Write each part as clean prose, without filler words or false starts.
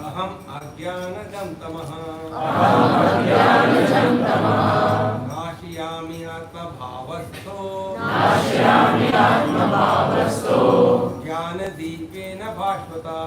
अहम अज्ञानजं तमः नाशयामि आत्मभावस्थो ज्ञानदीपेन भास्वता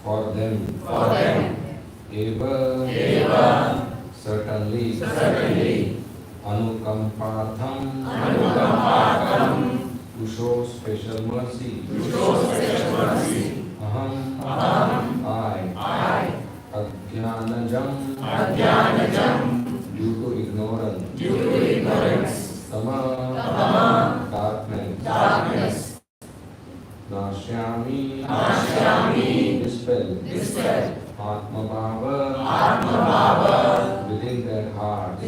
For them, eva, certainly, anukampatham, to show special mercy, aham, I, ajnanajam, due to ignorance, tama, darkness, nashyami, dispel, atmabhava, within their hearts,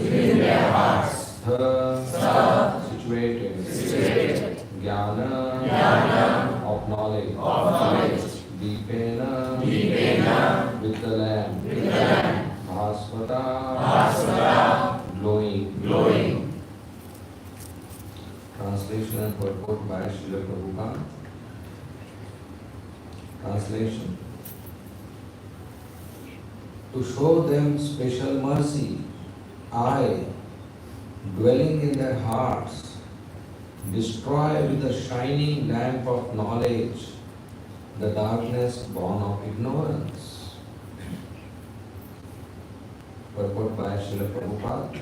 situated, jnana, of knowledge, deepena, with the lamp, bhasvata, glowing. Translation and purport by Srila Prabhupada. Translation: to show them special mercy, I, dwelling in their hearts, destroy with the shining lamp of knowledge the darkness born of ignorance. Purport by Srila Prabhupada.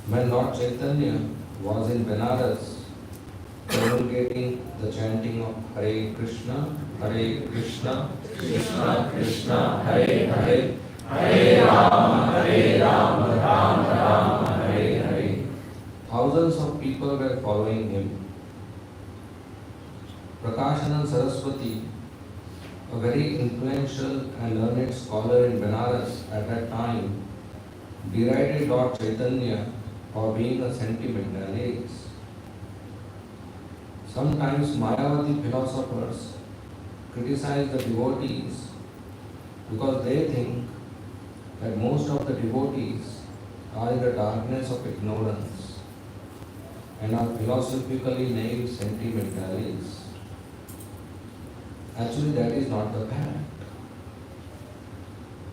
When Lord Chaitanya was in Benares, promulgating the chanting of Hare Krishna, Krishna Krishna, Hare Hare, Hare Rama, Rama Rama, Hare Hare. Thousands of people were following him. Prakashanand Saraswati, a very influential and learned scholar in Benares at that time, derided Lord Chaitanya for being a sentimentalist. Sometimes Mayavadi philosophers criticize the devotees because they think that most of the devotees are in the darkness of ignorance and are philosophically named sentimentalists. Actually, that is not the fact.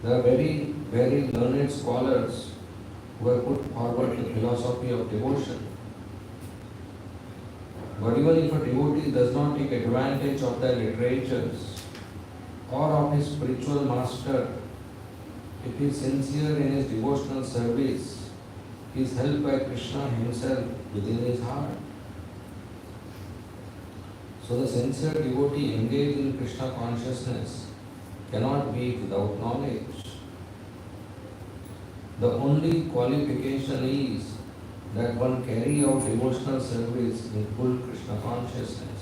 There are very, very learned scholars who have put forward the philosophy of devotion. But even if a devotee does not take advantage of their literatures or of his spiritual master, if he is sincere in his devotional service, he is helped by Krishna himself within his heart. So the sincere devotee engaged in Krishna consciousness cannot be without knowledge. The only qualification is that one carry out devotional service in full Krishna consciousness.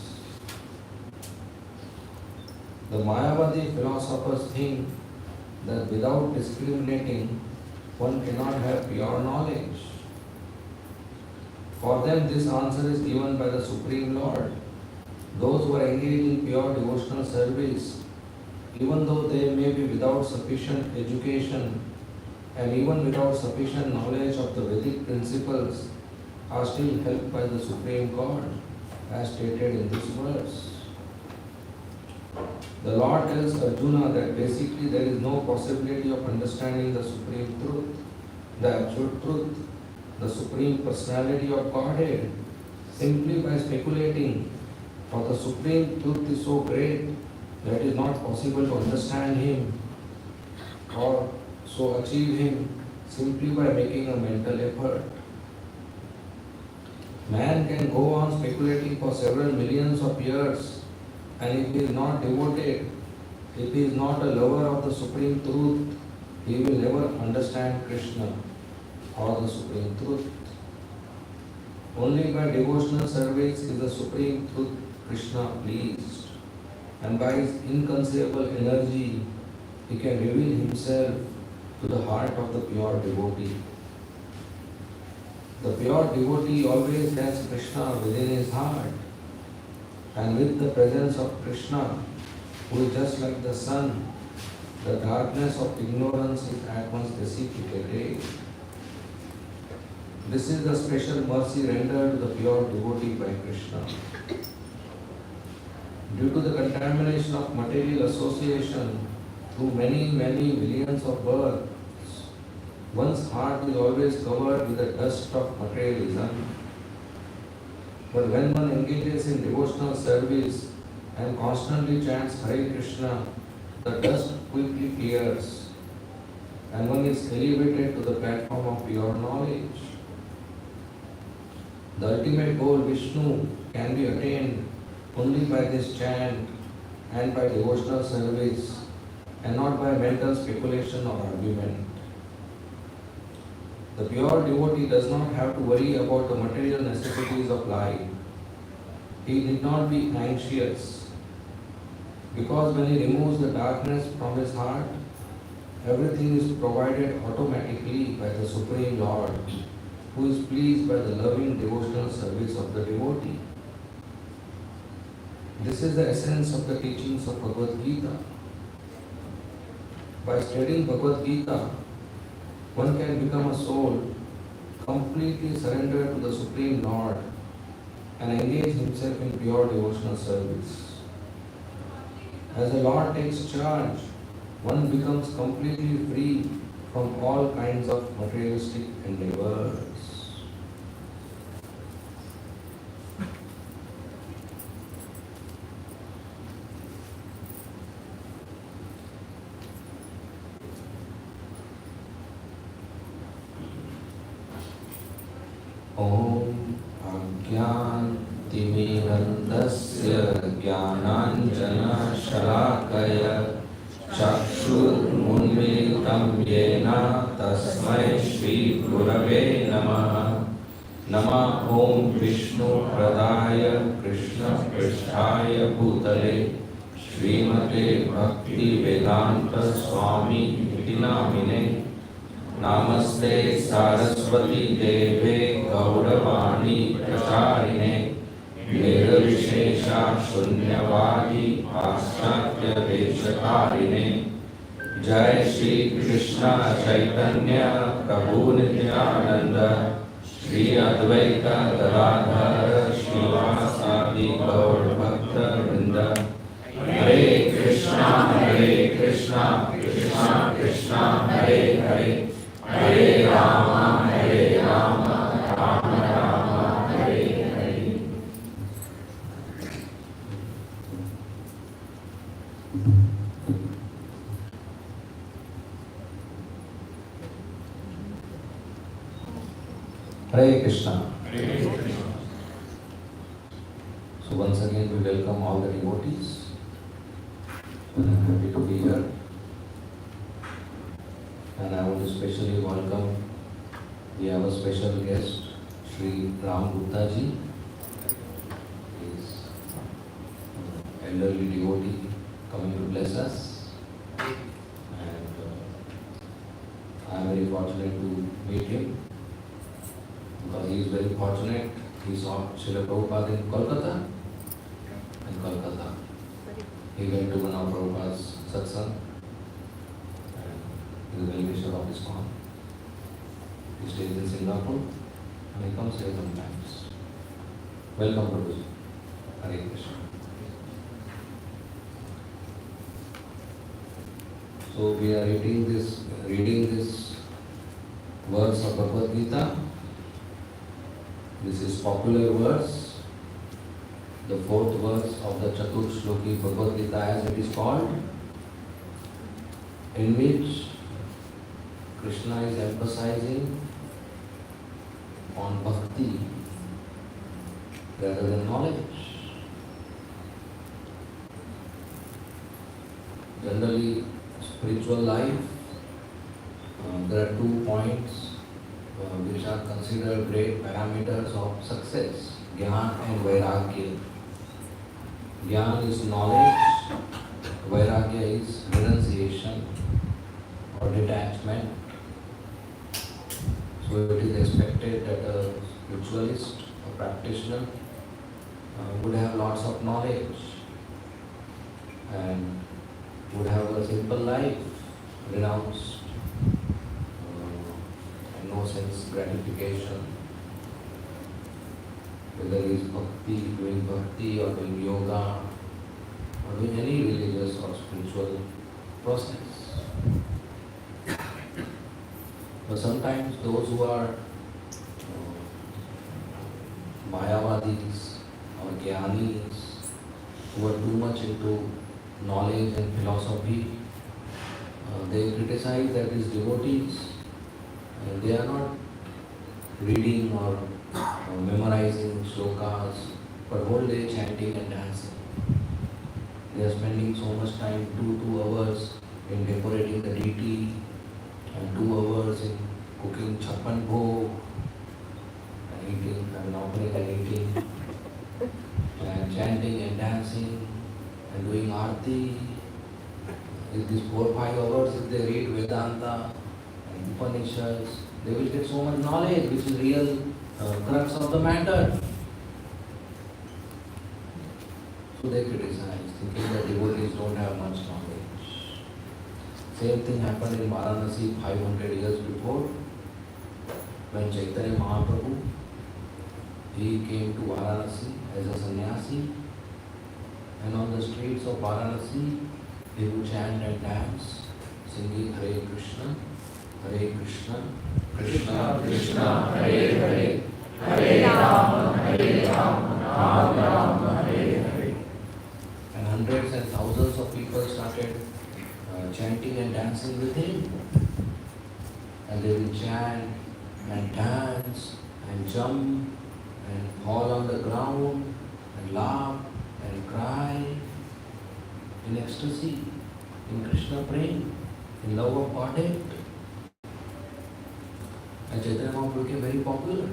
The Mayavadi philosophers think that without discriminating, one cannot have pure knowledge. For them, this answer is given by the Supreme Lord. Those who are engaged in pure devotional service, even though they may be without sufficient education and even without sufficient knowledge of the Vedic principles, are still helped by the Supreme God, as stated in this verse. The Lord tells Arjuna that basically there is no possibility of understanding the Supreme Truth the absolute truth, the Supreme Personality of Godhead, simply by speculating. For the Supreme Truth is so great that it is not possible to understand Him or so achieve Him simply by making a mental effort. Man can go on speculating for several millions of years, and if he is not devoted, if he is not a lover of the Supreme Truth, he will never understand Krishna or the Supreme Truth. Only by devotional service is the Supreme Truth Krishna pleased, and by his inconceivable energy, he can reveal himself to the heart of the pure devotee. The pure devotee always has Krishna within his heart, and with the presence of Krishna, who is just like the sun, the darkness of ignorance is at once dissipated. This is the special mercy rendered to the pure devotee by Krishna. Due to the contamination of material association through many millions of births, one's heart is always covered with the dust of materialism. But when one engages in devotional service and constantly chants Hare Krishna, the dust quickly clears and one is elevated to the platform of pure knowledge. The ultimate goal, Vishnu, can be attained only by this chant and by devotional service, and not by mental speculation or argument. The pure devotee does not have to worry about the material necessities of life. He need not be anxious, because when he removes the darkness from his heart, everything is provided automatically by the Supreme Lord, who is pleased by the loving devotional service of the devotee. This is the essence of the teachings of Bhagavad Gita. By studying Bhagavad Gita, one can become a soul completely surrendered to the Supreme Lord and engage himself in pure devotional service. As the Lord takes charge, one becomes completely free from all kinds of materialistic endeavors. Om Ajnantimirandasya Jnananjana Shalakaya Chakshurmunmilitam Yena Tasmai Shri Gurave Namaha. Nama Om Vishnu Pradaya Krishna Pristhaya Bhutale Srimate Bhakti Vedanta Swami Iti Namine. Namaste Saraswati Deve Gauravani Pracharine Nirvishesha Shunyavadi Paschatya Veshakarine. Jai Shri Krishna Chaitanya Prabhu Nityananda Shri Advaita Gadadhara Srivasadi Gaur Bhakta Vrinda. Hare Krishna Krishna Krishna Hare Hare Hare Rama Rama Rama Hare Hare. Hare Krishna. So once again we welcome all the devotees. And I'm happy to be here. And I want to especially welcome, we have a special guest, Sri Ram Gupta ji. He is an elderly devotee coming to bless us. And I am very fortunate to meet him, because he is very fortunate. He saw Srila Prabhupada in Kolkata. He went to one of Prabhupada's satsang. He is a well-wisher of ISKCON. He stays in Singapore and he comes here sometimes. Welcome, prabhuji. Hare Krishna. So we are reading this verse of Bhagavad Gita. This is popular verse, the fourth verse of the Chaturshloki Bhagavad Gita as it is called, in which Krishna is emphasizing on bhakti rather than knowledge. Generally, spiritual life, there are 2 points which are considered great parameters of success: Jnana and Vairagya. Jnana is knowledge, Vairagya is renunciation or detachment. So it is expected that a spiritualist, a practitioner, would have lots of knowledge and would have a simple life, renounced, and no sense gratification, whether it is doing bhakti or doing yoga or doing any religious or spiritual process. But sometimes those who are Mayavadis or Jnanis, who are too much into knowledge and philosophy, they criticize that these devotees, they are not reading or memorizing shlokas, but whole day chanting and dancing. They are spending so much time, 2 hours in decorating the deity and 2 hours in cooking chappan bhog and eating and offering and eating and chanting and dancing and doing arti. In these 4 or 5 hours, if they read Vedanta and Upanishads, they will get so much knowledge, which is real crux of the matter. So they criticize, thinking that devotees don't have much knowledge. Same thing happened in Varanasi 500 years before, when Chaitanya Mahaprabhu, he came to Varanasi as a sannyasi, and on the streets of Varanasi, he would chant and dance, singing Hare Krishna, Krishna Krishna, Hare Hare, Hare Rama, Rama Rama, Hare Hare. And hundreds and thousands of people started chanting and dancing with him. And they will chant and dance and jump and fall on the ground and laugh and cry in ecstasy, in Krishna praying, in love of Godhead. And Chaitanya Mahaprabhu became very popular.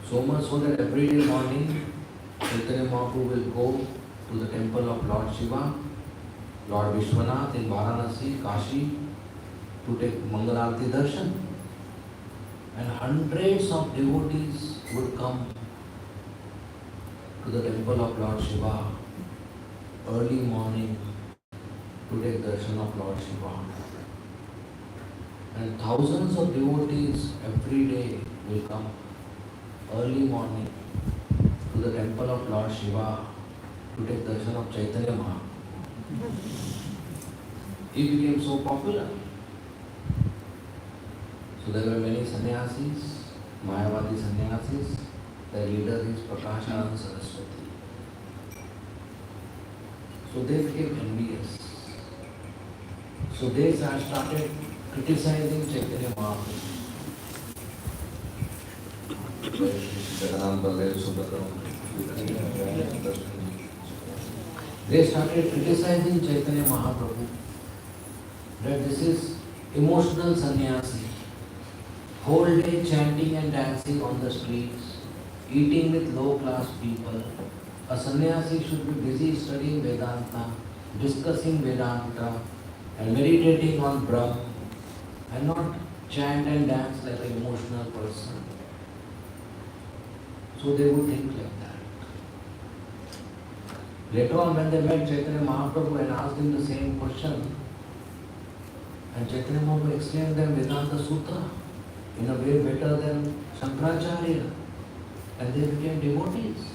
So much so that every day morning, Chaitanya Mahaprabhu will go to the temple of Lord Shiva, Lord Vishwanath in Varanasi, Kashi, to take Mangalarti Darshan. And hundreds of devotees would come to the temple of Lord Shiva early morning to take darshan of Lord Shiva. And thousands of devotees every day will come early morning to the temple of Lord Shiva to take darshan of Chaitanya Mahaprabhu. He became so popular. So there were many sannyasis, Mayavadi sannyasis. Their leader is Prakashananda Saraswati. So they became envious. So they started criticizing Chaitanya Mahaprabhu. They started criticizing Chaitanya Mahaprabhu that this is emotional sannyasi, whole day chanting and dancing on the streets, eating with low class people. A sannyasi should be busy studying Vedanta, discussing Vedanta and meditating on Brahma, and not chant and dance like an emotional person. So they would think like that. Later on, when they met Chaitanya Mahaprabhu and asked him the same question, and Chaitanya Mahaprabhu explained them Vedanta Sutra in a way better than Shankaracharya, and they became devotees.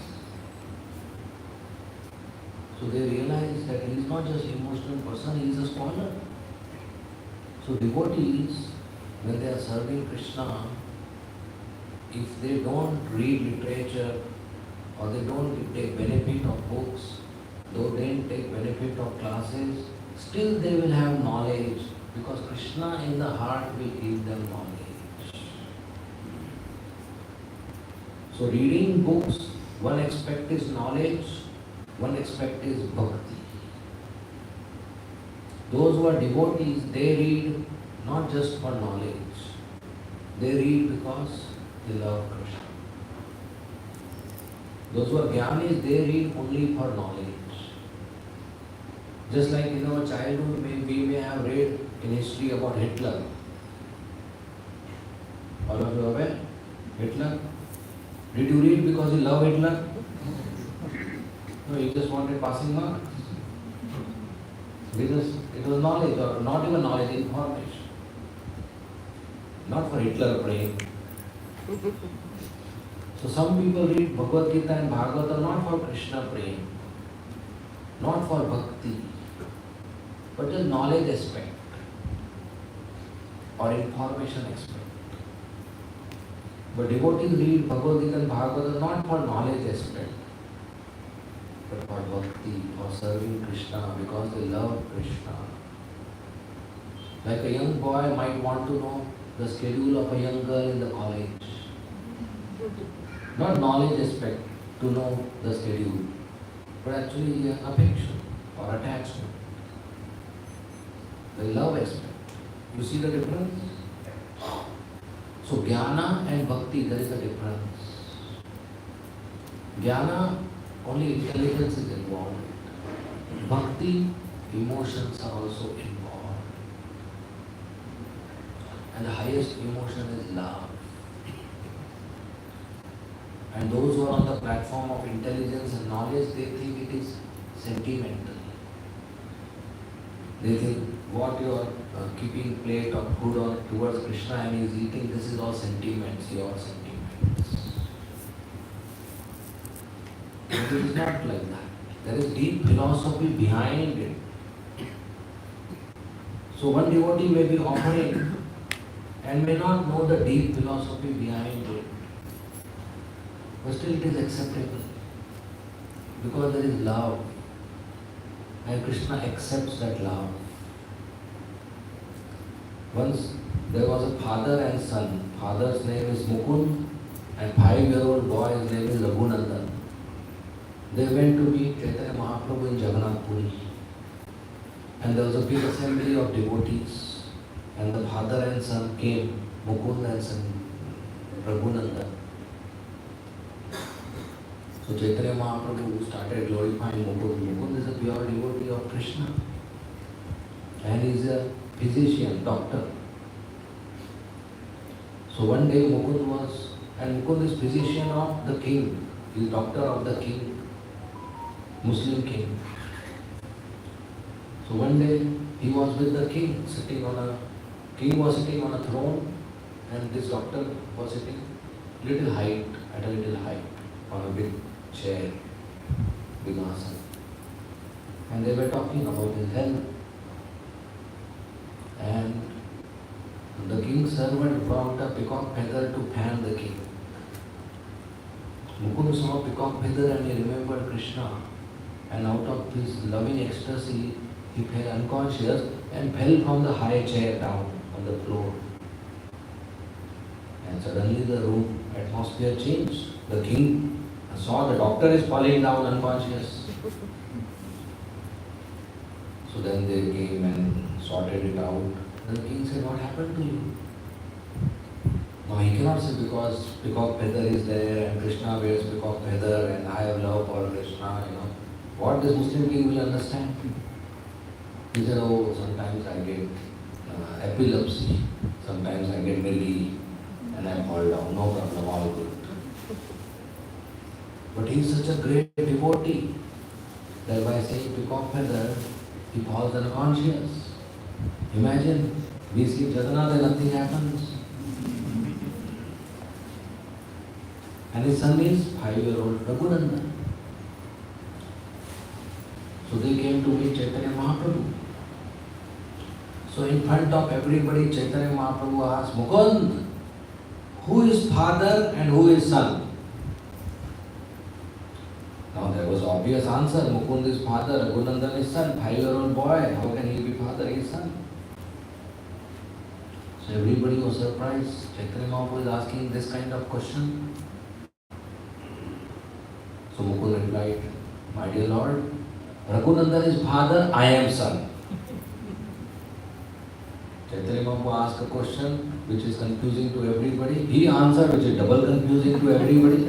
So they realized that he is not just an emotional person, he is a scholar. So devotees when they are serving Krishna, if they don't read literature or they don't take benefit of books, though they don't take benefit of classes, still they will have knowledge because Krishna in the heart will give them knowledge. So reading books, one aspect is knowledge, one aspect is bhakti. Those who are devotees, they read not just for knowledge, they read because they love Krishna. Those who are jnanis, they read only for knowledge. Just like in our childhood, we may have read in history about Hitler. All of you are aware? Hitler? Did you read because you love Hitler? No, you just wanted passing marks. Because it was knowledge, or not even knowledge, information. Not for Hitler praying. So some people read Bhagavad Gita and Bhagavata not for Krishna praying, not for bhakti, but the knowledge aspect or information aspect. But devotees read Bhagavad Gita and Bhagavata not for knowledge aspect, but for bhakti, for serving Krishna, because they love Krishna. Like a young boy might want to know the schedule of a young girl in the college. Not knowledge aspect to know the schedule, but actually affection or attachment. The love aspect. You see the difference? So jnana and bhakti, there is a difference. Jnana, only intelligence is involved. Bhakti, emotions are also involved. And the highest emotion is love. And those who are on the platform of intelligence and knowledge, they think it is sentimental. They think what you are keeping plate of food or towards Krishna and he is eating, this is all sentiments, your sentiments. But it is not like that. There is deep philosophy behind it. So one devotee may be offering and may not know the deep philosophy behind it. But still it is acceptable because there is love and Krishna accepts that love. Once there was a father and son. Father's name is Mukund and 5-year-old boy's name is Raghunandan. They went to meet Chaitanya Mahaprabhu in Jagannath Puri. And there was a big assembly of devotees and the father and son came, Mukund and son Raghunandan. So Chaitanya Mahaprabhu started glorifying Mukund. Mukund is a pure devotee of Krishna. And he is a physician, doctor. So one day Mukund is physician of the king. He is doctor of the king, Muslim king. So one day he was with the king, king was sitting on a throne and this doctor was sitting at a little height on a big chair, big asana. And they were talking about his health. And the king's servant brought a peacock feather to fan the king. Mukund saw a peacock feather and he remembered Krishna. And out of his loving ecstasy, he fell unconscious and fell from the high chair down on the floor. And suddenly the room atmosphere changed. The king saw the doctor is falling down unconscious. So then they came and sorted it out. The king said, what happened to you? Now he cannot say because peacock feather is there and Krishna wears peacock feather and I have love for Krishna, What this Muslim king will understand? He said, oh, sometimes I get epilepsy, sometimes I get belly and I fall down, no problem, all good. But he is such a great devotee that by saying peacock feather, he falls unconscious. Imagine, we see Jagannath and nothing happens. And his son is 5-year-old Raghunandan. So they came to meet Chaitanya Mahaprabhu. So in front of everybody, Chaitanya Mahaprabhu asked, Mukund, who is father and who is son? Now there was obvious answer, Mukund is father, Raghunandan is son, 5-year-old boy, how can he be father, he is son? So everybody was surprised, Chaitanya Mahaprabhu is asking this kind of question. So Mukund replied, my dear Lord, Raghunandan is father, I am son. Chaitanya Mahaprabhu asked a question which is confusing to everybody. He answered which is double confusing to everybody.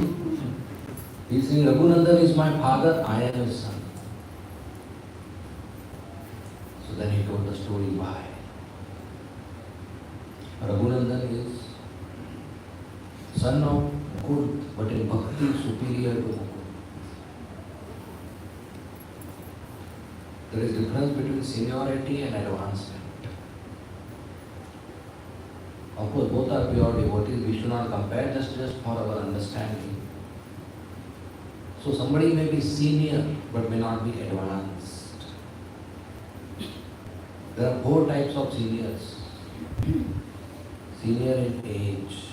He is saying, Raghunandan is my father, I am his son. So then he told the story why. Raghunandan is son of Mukund, but in bhakti superior to Mukund. There is difference between seniority and advancement. Of course, both are pure devotees, we should not compare, just for our understanding. So somebody may be senior, but may not be advanced. There are 4 types of seniors. Senior in age.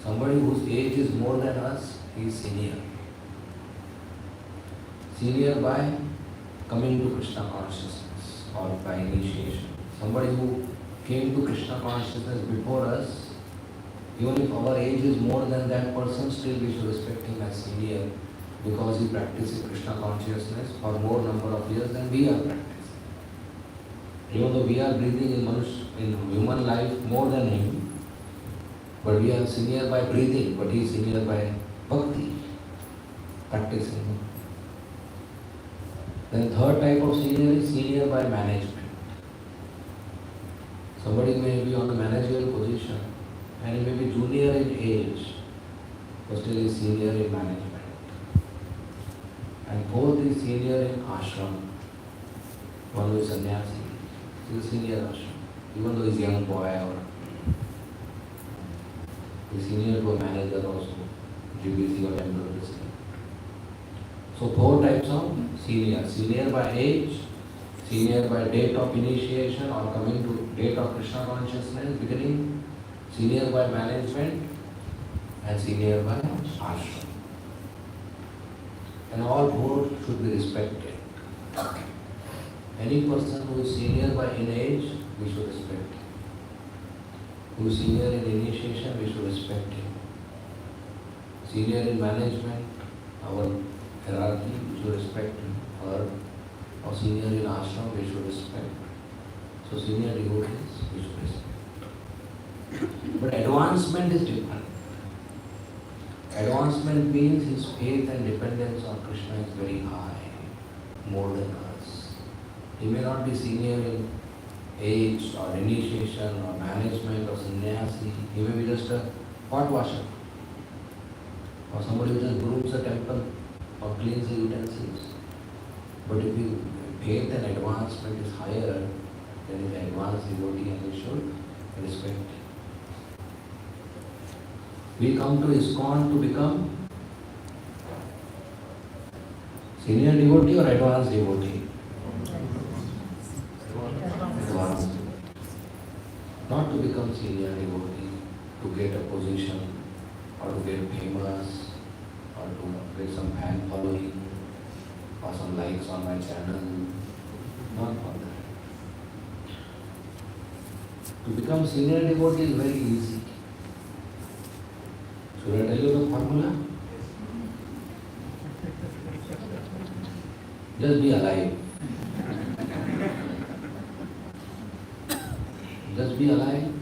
Somebody whose age is more than us, he is senior. Senior by coming to Krishna consciousness or by initiation. Somebody who came to Krishna consciousness before us, even if our age is more than that person, still we should respect him as senior because he practices Krishna consciousness for more number of years than we are practicing. Even though we are breathing in human life more than him, but we are senior by breathing, but he is senior by bhakti, practicing. Then 3rd type of senior is senior by management. Somebody may be on a managerial position and he may be junior in age, but still is senior in management. And 4th is senior in ashram. One who is sannyasi, he is senior ashram, even though he is a young boy or he is senior to a manager also, GBC or temporary district. So 4 types of senior. Senior by age, senior by date of initiation or coming to date of Krishna consciousness, beginning, senior by management and senior by ashram. And all 4 should be respected. Any person who is senior by in age, we should respect him. Who is senior in initiation, we should respect him. Senior in management, our hierarchy, we should respect him. Or senior in ashram, we should respect. So senior devotees, we should respect. But advancement is different. Advancement means his faith and dependence on Krishna is very high, more than us. He may not be senior in age or initiation or management or sannyasi. He may be just a pot washer or somebody who just brooms a temple or cleans the utensils. But if his faith and advancement is higher, then he is an advanced devotee and we should respect him. We come to ISKCON to become senior devotee or advanced devotee? Advanced. Not to become senior devotee, to get a position or to get famous or to get some fan following or some likes on my channel. Not for that. To become senior devotee is very easy. Should I tell you the formula? Just be alive. Just be alive.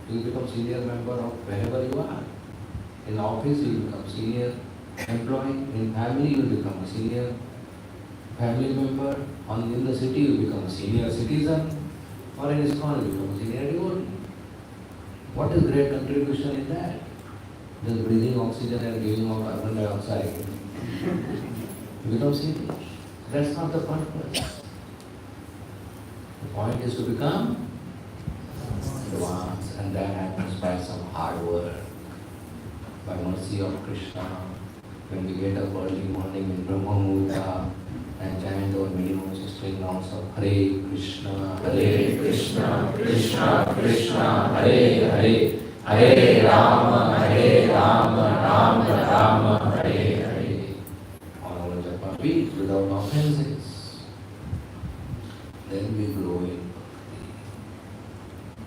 You will become senior member of wherever you are. In office you will become senior employee. In family you will become a senior family member. In the city you will become a senior citizen. Or in ISKCON you will become a senior devotee. What is great contribution in that? Just breathing oxygen and giving out carbon dioxide. You become senior. That's not the purpose. The point is to become advanced, and that happens by some hard work, by mercy of Krishna, when we get up early morning in Brahma Muhurta and chant our minimum 16 rounds of Hare Krishna, Krishna Krishna, Hare Hare, Hare Rama, Rama Rama, Hare Hare. On our japa feet without offenses. Then we grow in bhakti.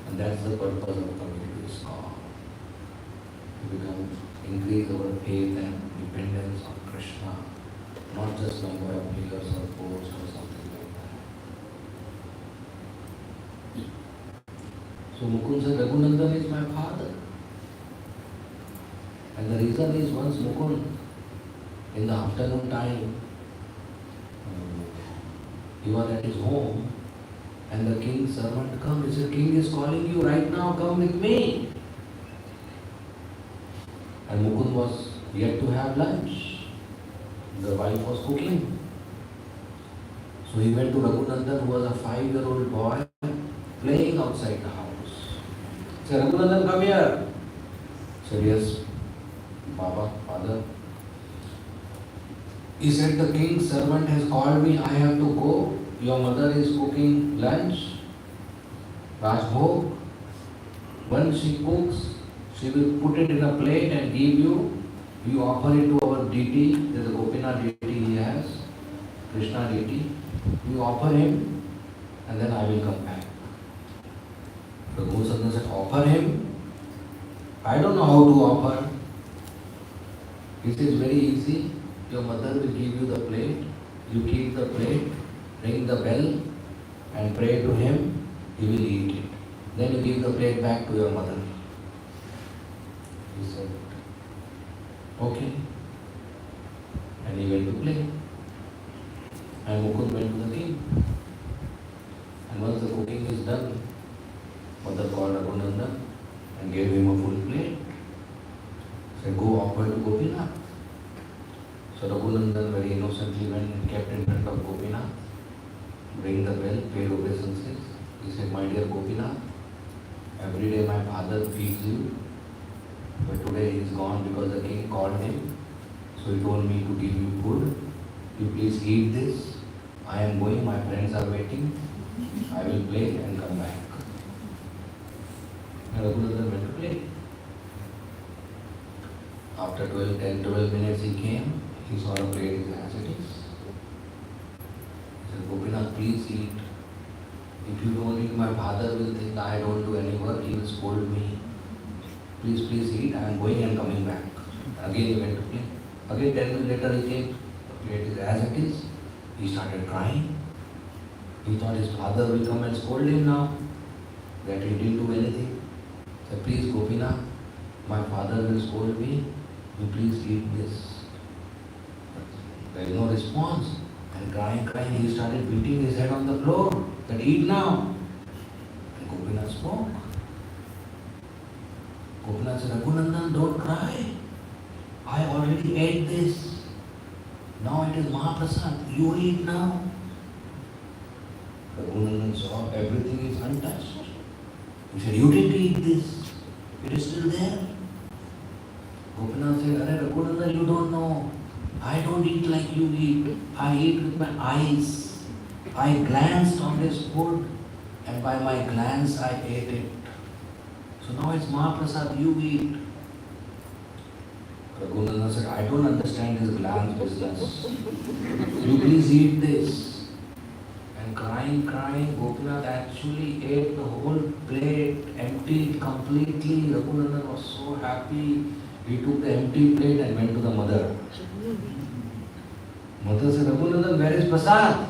And that's the purpose of coming to ISKCON. To increase our faith and dependence on Krishna, not just number of years or posts or something like that. So Mukund said, Raghunandan is my father. And the reason is once Mukund, in the afternoon time, he was at his home and the king's servant come. He said, King is calling you right now, come with me. And Mukund was yet to have lunch. The wife was cooking. So he went to Raghunandan, who was a 5-year-old boy, playing outside the house. He said, Raghunandan, come here. He said, yes, Baba, father. He said, the king's servant has called me, I have to go. Your mother is cooking lunch, Rajbhog. Once she cooks, she will put it in a plate and give you. You offer it to our deity. There is a Gopinath deity he has, Krishna deity. You offer him and then I will come back. The Goswami said, offer him? I don't know how to offer. It is very easy. Your mother will give you the plate. You keep the plate, ring the bell and pray to him. He will eat it. Then you give the plate back to your mother. He said, okay. And he went to play. And Mukund went to the king. And once the cooking is done, mother called Raghunandan and gave him a full plate. Said, go offer to Gopinath. So Raghunandan very innocently went and kept in front of Gopinath, rang the bell, paid obeisances. He said, my dear Gopinath, every day my father feeds you. But today he is gone because the king called him. So he told me to give you food. You please eat this. I am going, my friends are waiting. I will play and come back. And Raghunandan went to play. After 12 minutes he came. He saw the plate as it is. He said, Gopinath, please eat. If you don't eat, my father will think I don't do any work. He will scold me. Please eat, I am going and coming back. Again he went to play. Again 10 minutes later he came, the plate is as it is. He started crying. He thought his father will come and scold him now, that he didn't do anything. He said, please Gopinath, my father will scold me, you please eat this. There is no response. And crying, he started beating his head on the floor, that eat now. And Gopinath spoke. Gopinath said, Raghunandan, don't cry. I already ate this. Now it is Mahaprasad. You eat now. Raghunandan saw everything is untouched. He said, you didn't eat this. It is still there. Gopinath said, Arey Raghunandan, you don't know. I don't eat like you eat. I eat with my eyes. I glanced on this food and by my glance I ate it. So now it's Mahaprasad, you eat. Raghunandan said, I don't understand this glance business. You please eat this. And crying, Gopinath actually ate the whole plate, emptied completely. Raghunandan was so happy. He took the empty plate and went to the mother. Mother said, Raghunandan, where is Prasad?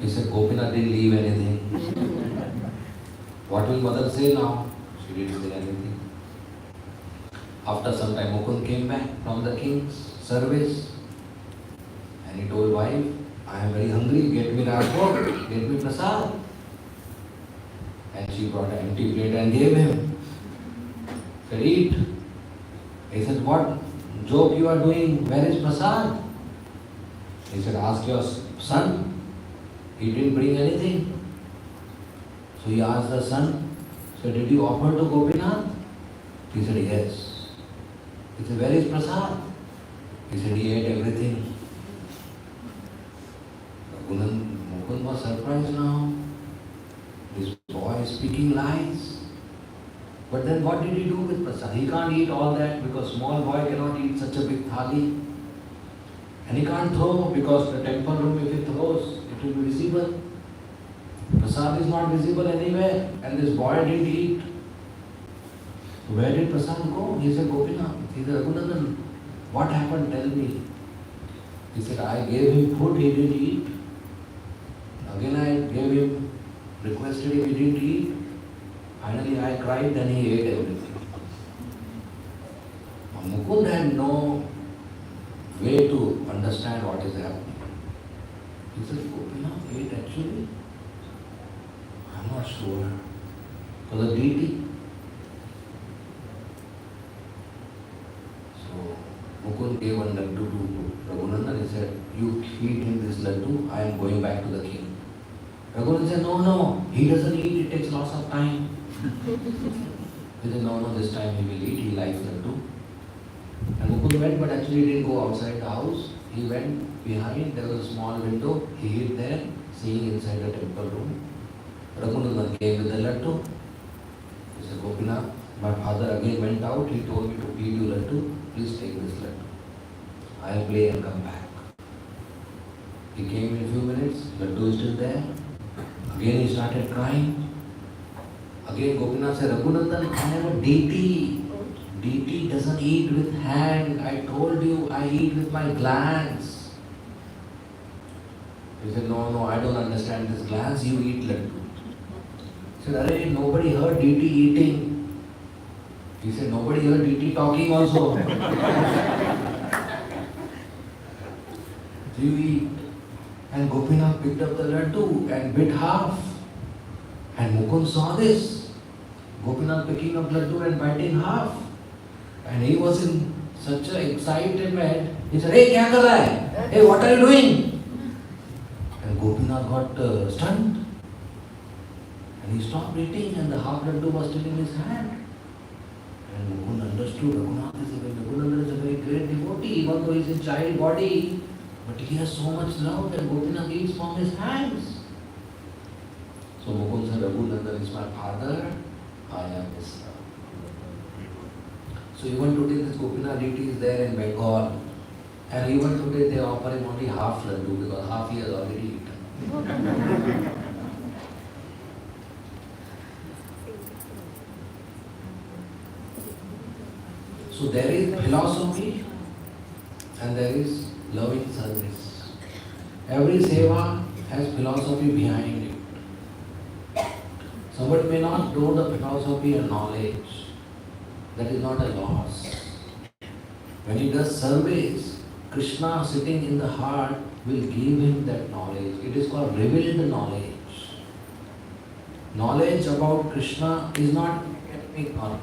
He said, Gopinath didn't leave anything. What will mother say now? She didn't say anything. After some time, Mukund came back from the king's service and he told wife, I am very hungry, get me Rajbhog, get me Prasad. And she brought an empty plate and gave him. Said, eat. He said, what joke you are doing? Where is Prasad? He said, ask your son. He didn't bring anything. So he asked the son, so did you offer to Gopinath? He said, yes. He said, where is Prasad? He said he ate everything. Mukund was surprised now. This boy is speaking lies. But then what did he do with prasad? He can't eat all that because small boy cannot eat such a big thali. And he can't throw because the temple room, if he throws, it will be visible. Prasad is not visible anywhere. And this boy didn't eat. Where did prasad go? He said, Gopinath. He said, Raghunandan, what happened? Tell me. He said, I gave him food, he didn't eat. Again I gave him, requested him, he didn't eat. Finally I cried, then he ate everything. Mukund had no way to understand what is happening. He said, Gopinath ate actually? I'm not sure. For the deity. So Mukund gave one laddu to Raghunandan. He said, you feed him this laddu, I am going back to the king. Raghunandan said, no, he doesn't eat, it takes lots of time. He said, no, this time he will eat, he likes laddu. And Mukund went, but actually didn't go outside the house. He went behind, there was a small window, he hid there, seeing inside the temple room. Raghunandan came with the laddu. He said, Gopinath, my father again went out, he told me to feed you laddu, please take this laddu. I'll play and come back. He came in a few minutes, laddu is still there. Again he started crying. Again Gopinath said, Raghunandan, I am a deity. Deity doesn't eat with hand. I told you I eat with my glands. He said, no, I don't understand this glands, you eat laddu. He said, Arey, nobody heard deity eating. He said, nobody heard deity talking also. You eat. And Gopinath picked up the laddu and bit half. And Mukund saw this. Gopinath picking up laddu and biting half. And he was in such an excitement. He said, hey, kya kar raha hai? Hey, what are you doing? And Gopinath got stunned. And he stopped eating and the half laddu was still in his hand. And Mukund understood Raghunandan is a very great devotee, even though he is in child body. But he has so much love that Gopinath eats from his hands. So Mukund said, Raghunandan is my father, I am his son. So even today this Gopinath deity is there in Bengal. And even today they offer him only half laddu because half he has already eaten. So there is philosophy and there is loving service. Every seva has philosophy behind it. Somebody may not know the philosophy and knowledge. That is not a loss. When he does service, Krishna sitting in the heart will give him that knowledge. It is called revealed knowledge. Knowledge about Krishna is not academic knowledge.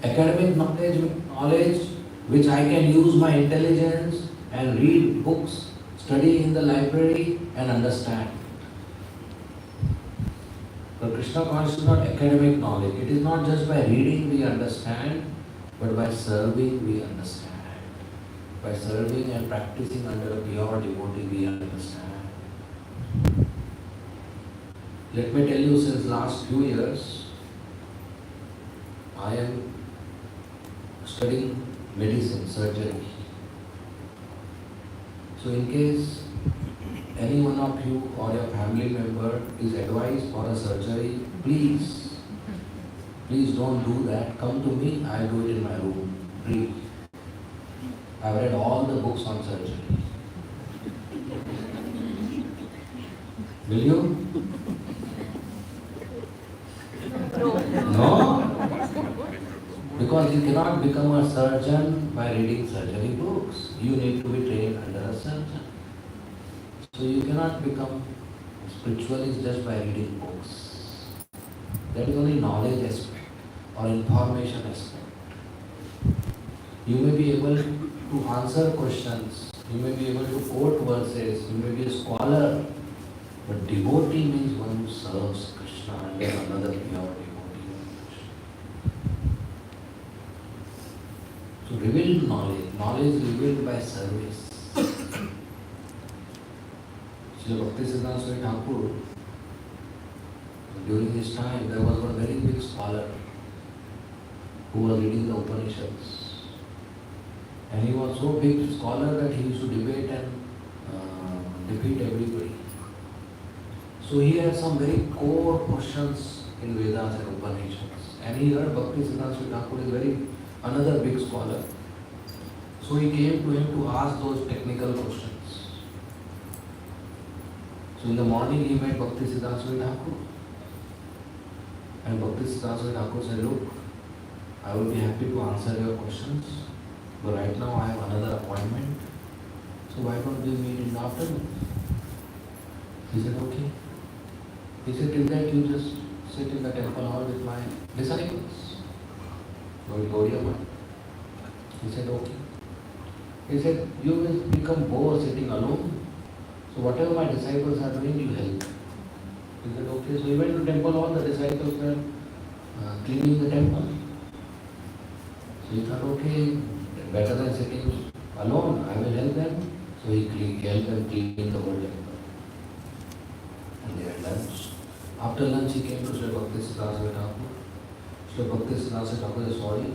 Academic knowledge means knowledge which I can use my intelligence and read books, study in the library and understand. But Krishna consciousness is not academic knowledge. It is not just by reading we understand, but by serving we understand. By serving and practicing under a pure devotee we understand. Let me tell you, since last few years, I am studying medicine, surgery. So in case any one of you or your family member is advised for a surgery, please don't do that. Come to me, I'll do it in my room. Free. I've read all the books on surgery. Will you? No? Because you cannot become a surgeon by reading surgery books. You need to be trained under a surgeon. So you cannot become spiritualist just by reading books. That is only knowledge aspect or information aspect. You may be able to answer questions, you may be able to quote verses, you may be a scholar, but devotee means one who serves Krishna under another pure devotee. So revealed knowledge. Knowledge revealed by service. Srila Bhaktisiddhanta Swami Thakur, during his time, there was one very big scholar who was reading the Upanishads. And he was so big scholar that he used to debate and defeat everybody. So he had some very core questions in Vedas and Upanishads. And he heard Bhaktisiddhanta Swami Thakur is very another big scholar. So he came to him to ask those technical questions. So in the morning he met Bhaktisiddhanta Swami Thakur. And Bhaktisiddhanta Swami Thakur said, look, I will be happy to answer your questions, but right now I have another appointment. So why don't we meet in the afternoon? He said, okay. He said, till that you just sit in the temple hall with my disciples. Lord Gauriya. He said, okay. He said, you will become bored sitting alone. So whatever my disciples are doing, you help. He said, okay. So he went to temple hall, the disciples were cleaning the temple. So he thought, okay, better than sitting alone, I will help them. So he helped them clean the whole temple. And they had lunch. After lunch, he came to Sri Bhaktisiddhanta Swami Thakur. Sri Bhaktisiddhanta Swami Thakur said, sorry,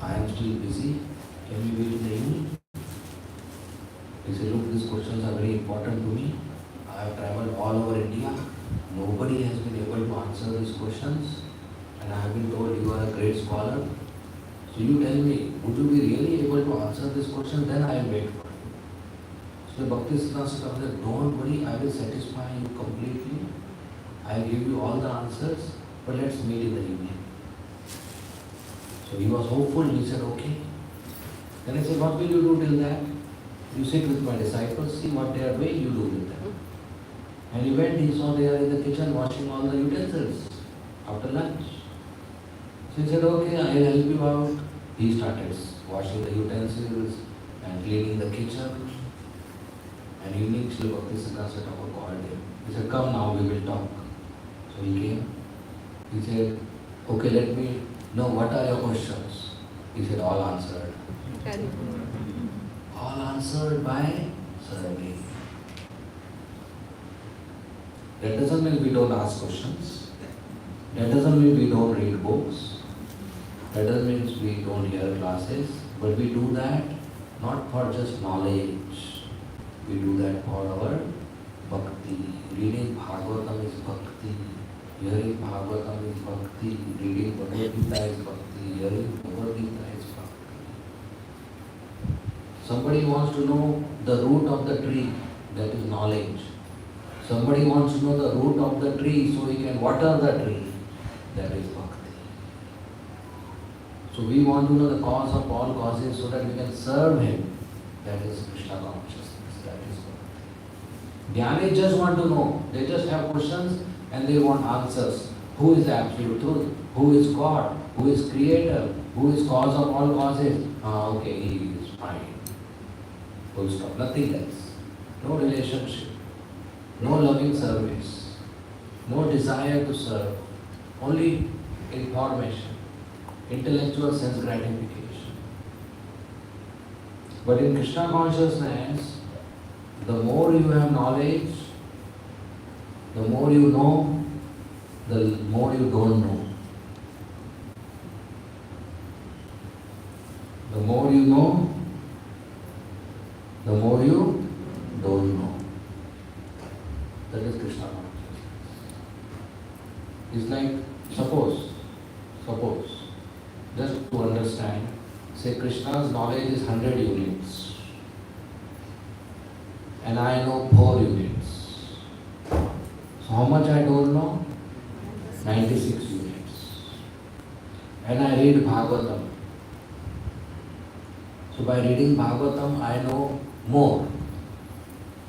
I am still busy. Can we meet in the evening? He said, look, these questions are very important to me. I have traveled all over India. Nobody has been able to answer these questions. And I have been told you are a great scholar. So you tell me, would you be really able to answer this question? Then I will wait for you. So Bhaktisiddhanta Swami Thakur said, don't worry, I will satisfy you completely. I will give you all the answers, but let's meet in the evening. So he was hopeful, he said, okay. Then I said, what will you do till that? You sit with my disciples, see what they are doing, you do with them. And he went, he saw they are in the kitchen washing all the utensils after lunch. So he said, okay, I will help you out. He started washing the utensils and cleaning the kitchen. And evening, Sri Bhaktisiddhanta Swami Thakur called him. He said, come now, we will talk. So he came. He said, okay, let me know what are your questions. He said, all answered. All answered by survey. That doesn't mean we don't ask questions. That doesn't mean we don't read books. That doesn't mean we don't hear classes. But we do that not for just knowledge. We do that for our bhakti. Reading Bhagavatam is bhakti. Hearing Bhagavatam is bhakti. Reading Bhagavad Gita is bhakti. Hearing Bhagavad Gita is bhakti. Somebody wants to know the root of the tree, that is knowledge. Somebody wants to know the root of the tree so he can water the tree, that is bhakti. So we want to know the cause of all causes so that we can serve him, that is Krishna consciousness, that is bhakti. Jnani just want to know, they just have questions and they want answers. Who is the absolute truth? Who is God? Who is creator? Who is cause of all causes? Okay, he is fine. Full stop. Nothing else. No relationship. No loving service. No desire to serve. Only information. Intellectual sense gratification. But in Krishna consciousness, the more you have knowledge, the more you know, the more you don't know. The more you know, the more you don't know. That is Krishna consciousness. It's like, suppose, just to understand, say Krishna's knowledge is 100 units and I know 4 units. So how much I don't know? 96 units. And I read Bhagavatam. So by reading Bhagavatam, I know more.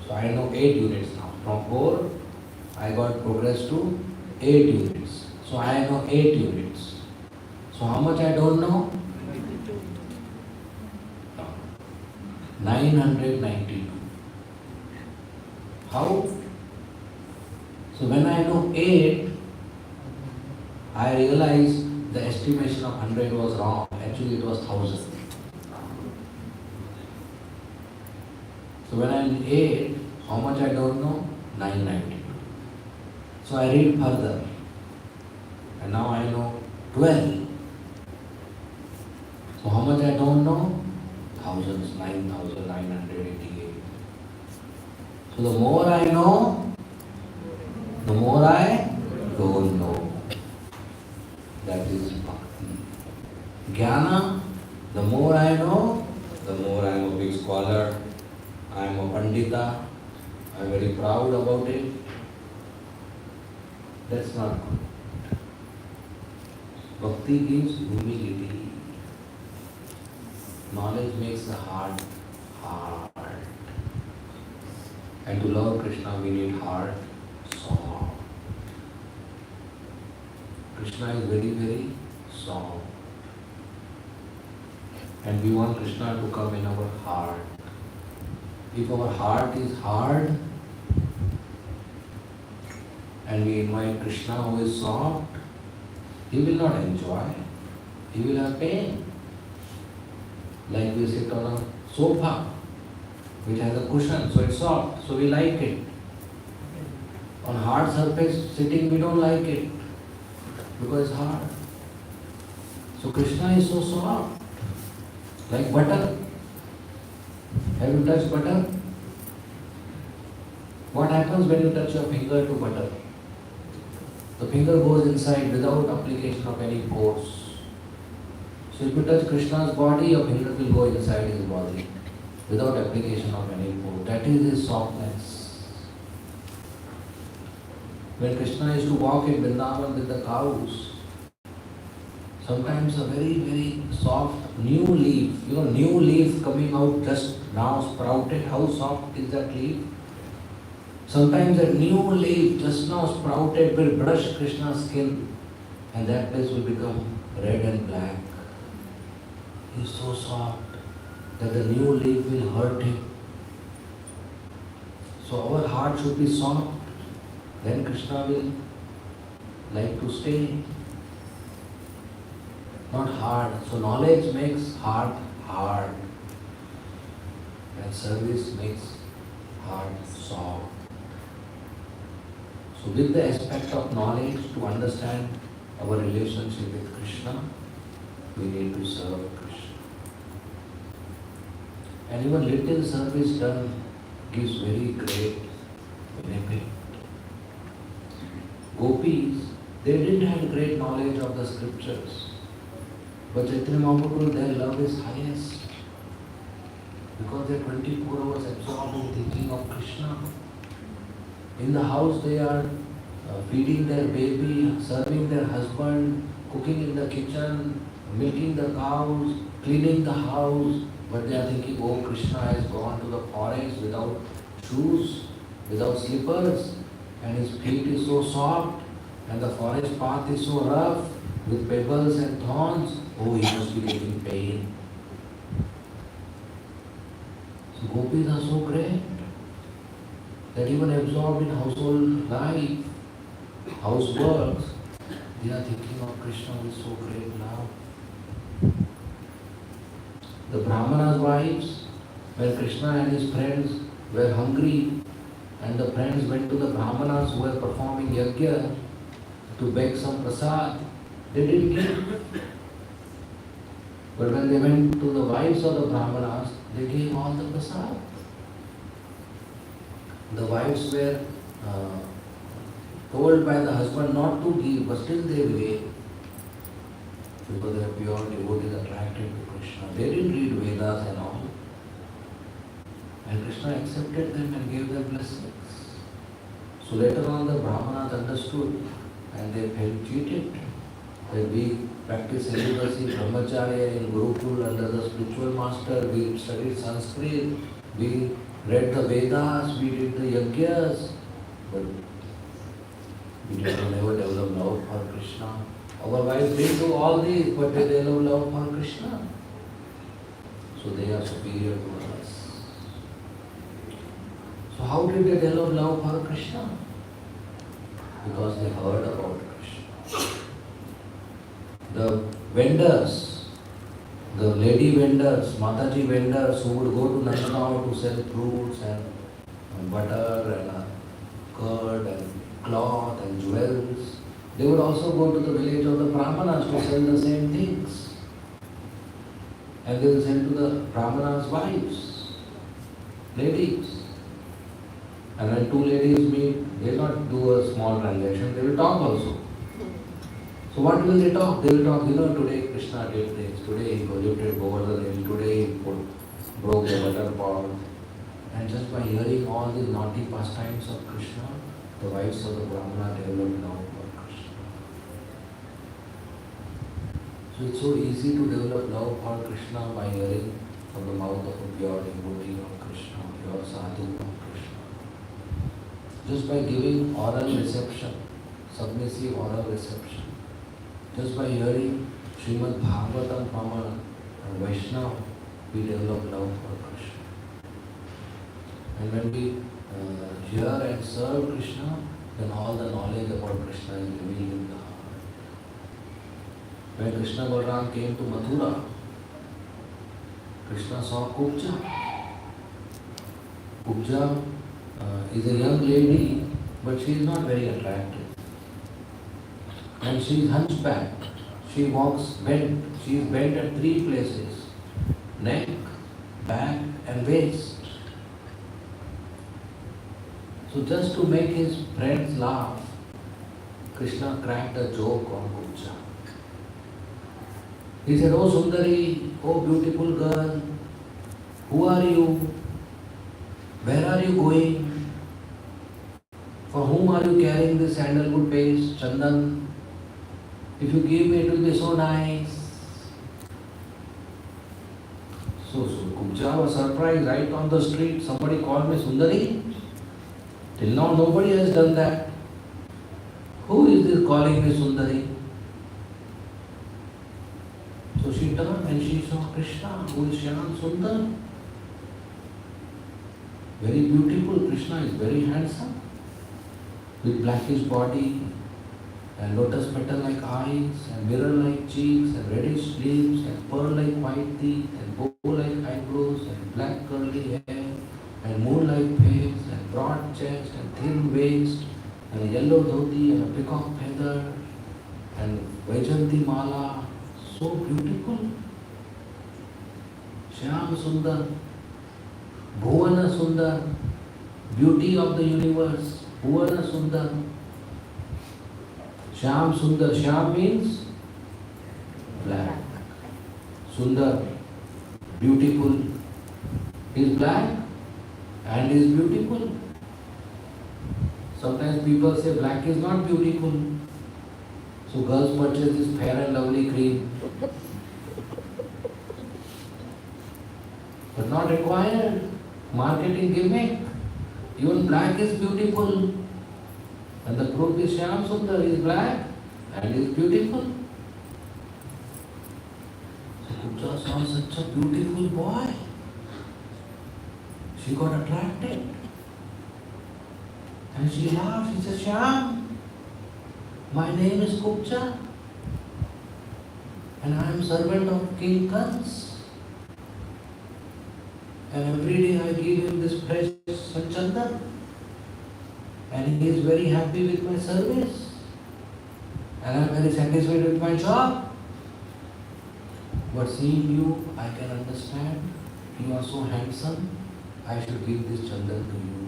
So I know 8 units now. From 4, I got progress to 8 units. So I know 8 units. So how much I don't know? 992. How? So when I know 8, I realize the estimation of 100 was wrong. Actually it was 1000. So when I'm 8, how much I don't know? 992. So I read further. And now I know 12. So how much I don't know? Thousands, 9,988. So the more I know, the more I don't know. That is bhakti. Jnana, the more I know, the more I am a big scholar, I am a pandita, I am very proud about it. That's not good. Bhakti gives humility. Knowledge makes the heart hard. And to love Krishna we need heart soft. Krishna is very, very soft. And we want Krishna to come in our heart. If our heart is hard and we invite Krishna who is soft, he will not enjoy. He will have pain. Like we sit on a sofa which has a cushion, so it's soft, so we like it. On hard surface sitting we don't like it because it's hard. So Krishna is so soft, like butter. Have you touched butter? What happens when you touch your finger to butter? The finger goes inside without application of any force. So if you touch Krishna's body, your finger will go inside his body without application of any force. That is his softness. When Krishna used to walk in Vrindavan with the cows, sometimes a very, very soft new leaf, new leaf coming out just now sprouted, how soft is that leaf? Sometimes a new leaf just now sprouted will brush Krishna's skin and that place will become red and black. He is so soft that the new leaf will hurt him. So our heart should be soft, then Krishna will like to stay. Not hard. So knowledge makes heart hard and service makes heart soft. So with the aspect of knowledge to understand our relationship with Krishna, we need to serve Krishna. And even little service done gives very great benefit. Gopis, they didn't have great knowledge of the scriptures. But Chaitanya Mahaprabhu, their love is highest. Because they are 24 hours absorbed in thinking of Krishna. In the house they are feeding their baby, serving their husband, cooking in the kitchen, milking the cows, cleaning the house. But they are thinking, oh, Krishna has gone to the forest without shoes, without slippers, and his feet is so soft, and the forest path is so rough, with pebbles and thorns. Oh, he must be getting pain. So gopis are so great that even absorbed in household life, houseworks, they are thinking of Krishna with so great love. The Brahmana's wives, when Krishna and his friends were hungry and the friends went to the Brahmanas who were performing yajna to beg some prasad, they didn't give. But when they went to the wives of the Brahmanas, they gave all the prasad. The wives were told by the husband not to give, but still they gave. Because they are pure devotees attracted to Krishna. They didn't read Vedas and all. And Krishna accepted them and gave them blessings. So later on the Brahmanas understood and they felt cheated. That we practice celibacy, brahmacharya in Gurukul under the spiritual master, we studied Sanskrit, we read the Vedas, we did the yajnas, but we never developed love for Krishna. Our wives did do all these, but they develop love for Krishna. So they are superior to us. So how did they develop love for Krishna? Because they heard about Krishna. The vendors, the lady vendors, Mataji vendors who would go to Nandagaon to sell fruits and butter and curd and cloth and jewels, they would also go to the village of the Brahmanas to sell the same things. And they will sell to the Brahmanas' wives, ladies. And when two ladies meet, they will not do a small transaction, they will talk also. So what will they talk? They will talk, today Krishna did this, today he lifted over the hill, today he broke the butter pot. And just by hearing all the naughty pastimes of Krishna, the wives of the Brahmana developed love for Krishna. So it's so easy to develop love for Krishna by hearing from the mouth of a pure devotee of Krishna, pure sadhu of Krishna. Just by giving oral reception, submissive oral reception, just by hearing Srimad Bhagavatam from a Vaishnava, we develop love for Krishna. And when we hear and serve Krishna, then all the knowledge about Krishna is revealed in the heart. When Krishna Balaram came to Mathura, Krishna saw Kubja. Kubja is a young lady, but she is not very attractive. And she is hunchbacked. She walks bent. She is bent at three places: neck, back, and waist. So just to make his friends laugh, Krishna cracked a joke on Kubja. He said, "Oh Sundari, oh beautiful girl, who are you? Where are you going? For whom are you carrying this sandalwood paste, Chandan? If you give me, it will be so nice." So Kubja was surprised. Right on the street, somebody called me Sundari. Till now, nobody has done that. Who is this calling me Sundari? So she turned and she saw Krishna, who is Shyam Sundar. Very beautiful. Krishna is very handsome, with blackish body and lotus petal-like eyes and mirror-like cheeks and reddish lips and pearl-like white teeth and bow-like eyebrows and black curly hair and moon-like face and broad chest and thin waist and a yellow dhoti and a peacock feather and Vaijanti mala. So beautiful. Shyam Sundar, Bhuvana Sundar, beauty of the universe, Bhuvana Sundar. Shyam Sundar, Shyam means black. Sundar, beautiful. He is black and he is beautiful. Sometimes people say black is not beautiful. So girls purchase this fair and lovely cream. But not required. Marketing gimmick. Even black is beautiful. And the proof is Shyam Sundar is black and is beautiful. So Kubja saw such a beautiful boy. She got attracted. And she laughed. She said, "Shyam, my name is Kubja and I am servant of King Kans. And every day I give him this fresh sanchandan. And he is very happy with my service. And I am very satisfied with my job. But seeing you, I can understand. You are so handsome. I should give this chandan to you."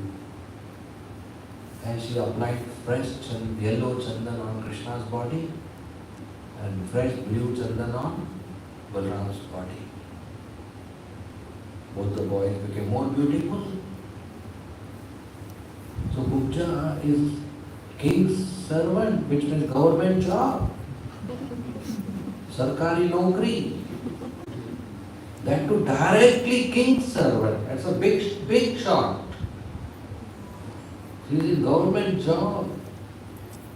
And she applied fresh yellow chandan on Krishna's body and fresh blue chandan on Balaram's body. Both the boys became more beautiful. So Kubja is king's servant, which means government job. Sarkari naukri. That too directly king's servant. That's a big shot. She is in government job.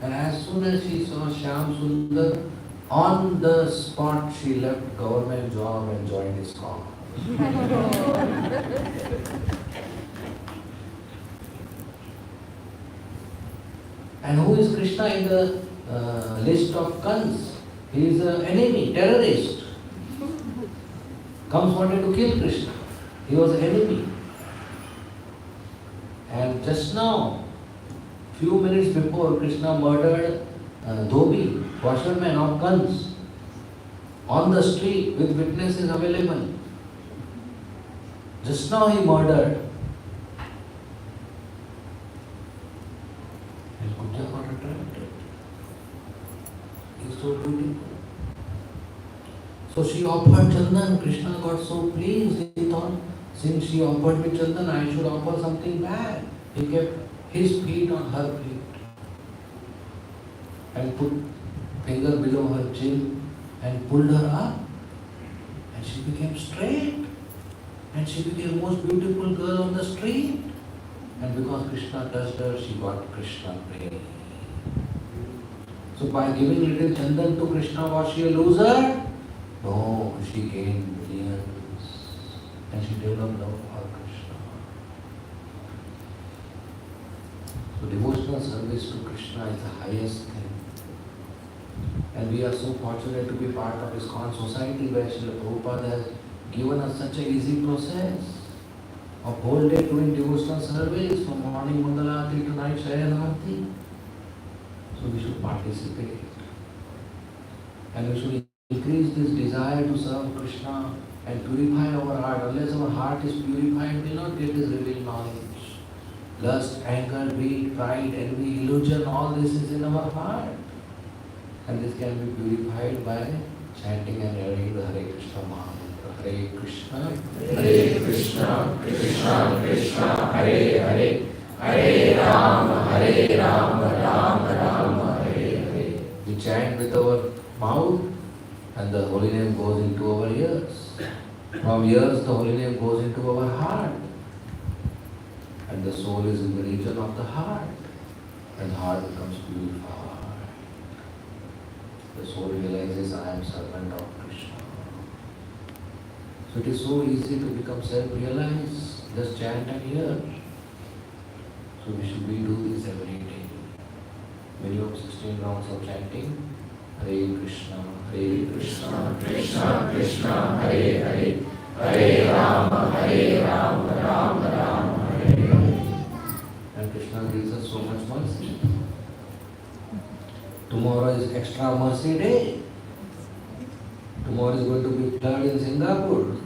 And as soon as she saw Shyam Sundar, on the spot she left government job and joined his cause. And who is Krishna in the list of Kans? He is an enemy, terrorist. comes wanted to kill Krishna. He was an enemy. And just now, few minutes before, Krishna murdered Dhobi, washerman of guns, on the street with witnesses available. Just now he murdered. And Kuja got attracted. He's so beautiful. So she offered Chandan. Krishna got so pleased. He thought, since she offered me Chandan, I should offer something back. He kept his feet on her feet and put finger below her chin and pulled her up. And she became straight. And she became most beautiful girl on the street. And because Krishna touched her, she got Krishna prema. So by giving little Chandan to Krishna, was she a loser? No, she gained millions. And she developed love for Krishna. So devotional service to Krishna is the highest thing. And we are so fortunate to be part of ISKCON society where Srila Prabhupada has given us such an easy process of whole day doing devotional service from morning Mangalarati to night Shayanarati. So we should participate. And we should increase this desire to serve Krishna and purify our heart. Unless our heart is purified, we will not get this revealed knowledge. Lust, anger, greed, pride, envy, illusion, all this is in our heart. And this can be purified by chanting and hearing the Hare Krishna Mahamantra. Hare Krishna, Krishna Krishna, Hare Hare, Hare Rama, Rama Rama, Hare Hare. We chant with our mouth and the holy name goes into our ears. From ears the holy name goes into our heart. And the soul is in the region of the heart. And the heart becomes purified. The soul realizes I am servant of Krishna. So it is so easy to become self-realized. Just chant and hear. So we should do this every day. Minimum 16 rounds of chanting. Hare Krishna, Krishna Krishna, Hare Hare, Hare Rama, Rama Hare Hare. And Krishna gives us so much mercy. Tomorrow is extra mercy day. Tomorrow is going to be flood in Singapore.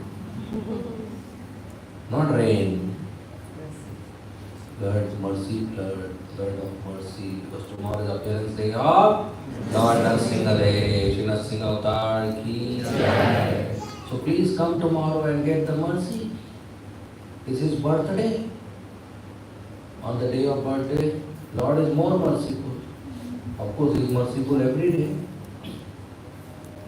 Not rain. Flood, mercy, flood of mercy. Because tomorrow is appearance day of Lord Narasimha, Shri Narasimha Avatar ki Jai. So please come tomorrow and get the mercy. This is birthday. On the day of birthday, Lord is more merciful. Of course, He is merciful every day.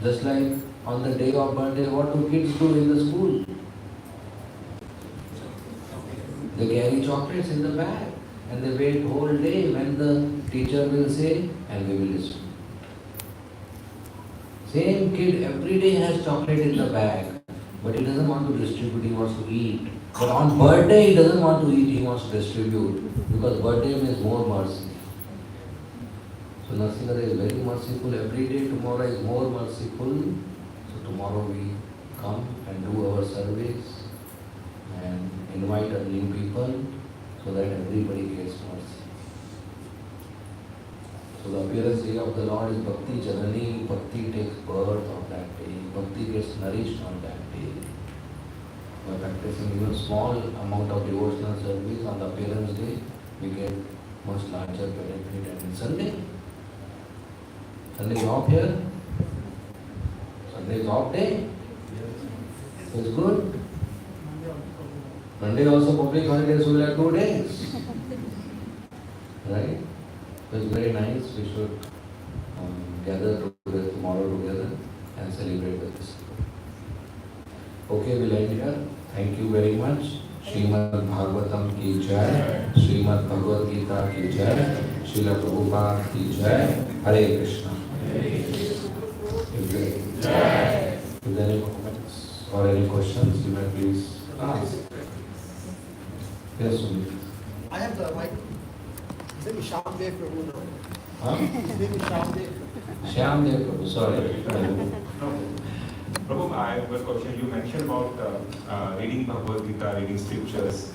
Just like on the day of birthday, what do kids do in the school? They carry chocolates in the bag and they wait whole day when the teacher will say and we will listen. Same kid every day has chocolate in the bag, but he doesn't want to distribute, he wants to eat. But on birthday he doesn't want to eat, he wants to distribute because birthday means more mercy. So Narasimha is very merciful every day, tomorrow is more merciful. So tomorrow we come and do our service and invite our new people so that everybody gets mercy. So the appearance day of the Lord is Bhakti Janani. Bhakti takes birth on that day. Bhakti gets nourished on that day. By practicing even small amount of devotional service on the appearance day, we get much larger benefit. And Sunday is off here. Sunday is off day. It's good. Monday also public holidays, so we'll have 2 days. Right? So it's very nice. We should gather together tomorrow together and celebrate the festival. Okay, we'll end here. Thank you very much. Srimad Bhagavatam ki jai, Srimad Bhagavad Gita ki jai, Srila Prabhupada ki jai. Hare Krishna. If there are any comments or any questions, you may please ask. Yes, Sumit. I have the mic. His name is Shyamdev Prabhu now. Huh? His name is Shyamdev. Shyamdev Prabhu, sorry. Prabhu, I have a question. You mentioned about reading Bhagavad Gita, reading scriptures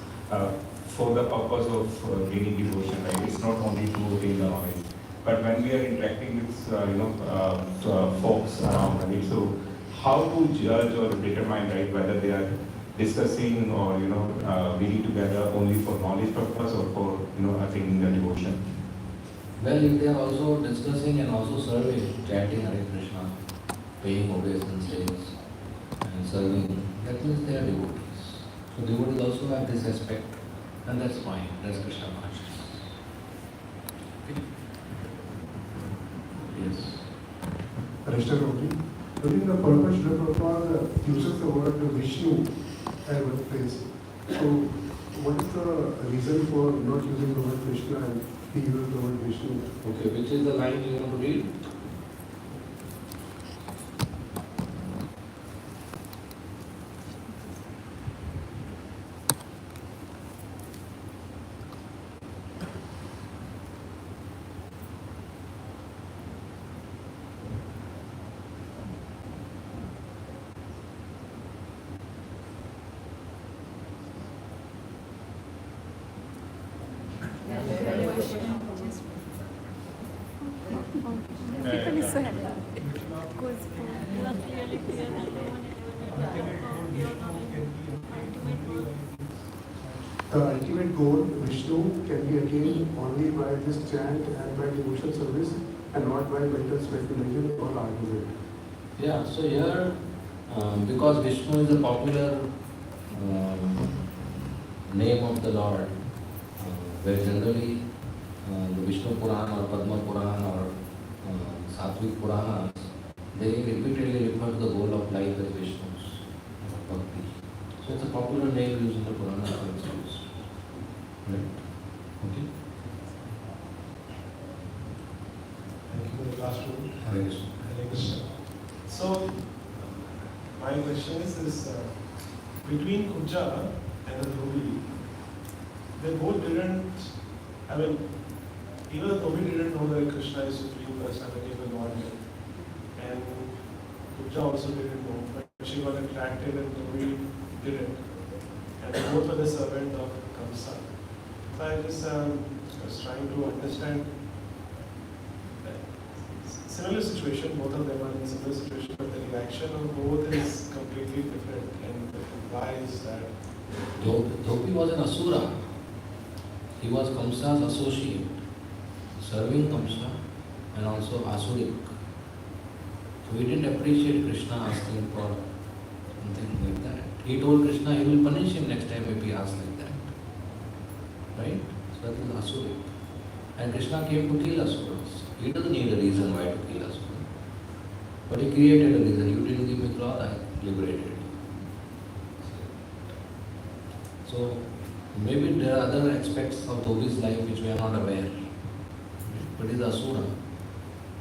for the purpose of gaining devotion, right? It's not only to obtain the knowledge. But when we are interacting with, folks around, right? So how to judge or determine, right, whether they are discussing or, reading together only for knowledge purpose or for, attaining the devotion? Well, if they are also discussing and also serving, chanting Hare Krishna, paying obeisances and serving, that means they are devotees. So devotees also have this aspect, and that's fine. That's Krishna consciousness. Yes. Krishna Prabhuji, during the purpose, Srila Prabhupada uses the word Vishnu at one place. So, what is the reason for not using the word Krishna and he uses the word Vishnu? Okay, which is the line you want to read? The ultimate goal, Vishnu, can be attained only by this chant and by devotional service and not by mental speculation or argument. Yeah, so here, because Vishnu is a popular name of the Lord, where generally the Vishnu Puran or Padma Puran or Sattvic Puranas, they repeatedly refer to the goal of life as Vishnu's bhakti. So it's a popular name used in the Purana, so it's used. Right? Okay? Thank you for the last one. Hare Krishna. Hare Krishna. So, my question is between Kubja and the Dhobi, they both didn't, even the Dhobi didn't know that Krishna is Supreme Personality of the Godhead. And Kubja also didn't know, but she got attracted and Dhobi didn't. And they both were the servant of Kamsa. So I just was trying to understand similar situation, both of them are in similar situation, but the reaction of both is completely different. And why is that? Dhobi was an Asura. He was Kamsa's associate, serving Kamsa and also Asuric. So he didn't appreciate Krishna asking for something like that. He told Krishna he will punish him next time if he asks like that. Right? So that is Asuric. And Krishna came to kill Asuras. He doesn't need a reason why to kill Asura. But he created a reason. You didn't give me cloth, I liberated you. So maybe there are other aspects of Dhobi's life which we are not aware. But he is Asura.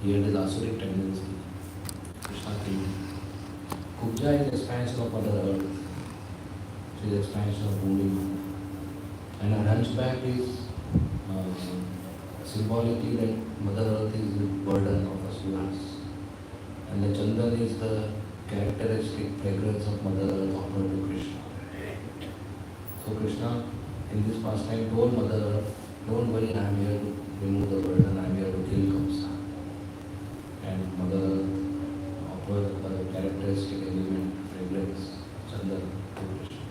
He had his Asuric tendency. Krishna killed him. Kubja is expansion of Mother Earth. She is expansion of Bhumi. And a hunchback is symbolically that Mother Earth is the burden of Asuras. And the Chandan is the characteristic fragrance of Mother Earth offered to Krishna. So Krishna in this pastime told Mother Earth, don't worry, I am here to remove the burden, I am here to kill Kamsa. And Mother Earth offered a characteristic element, fragrance, Chandan to Krishna.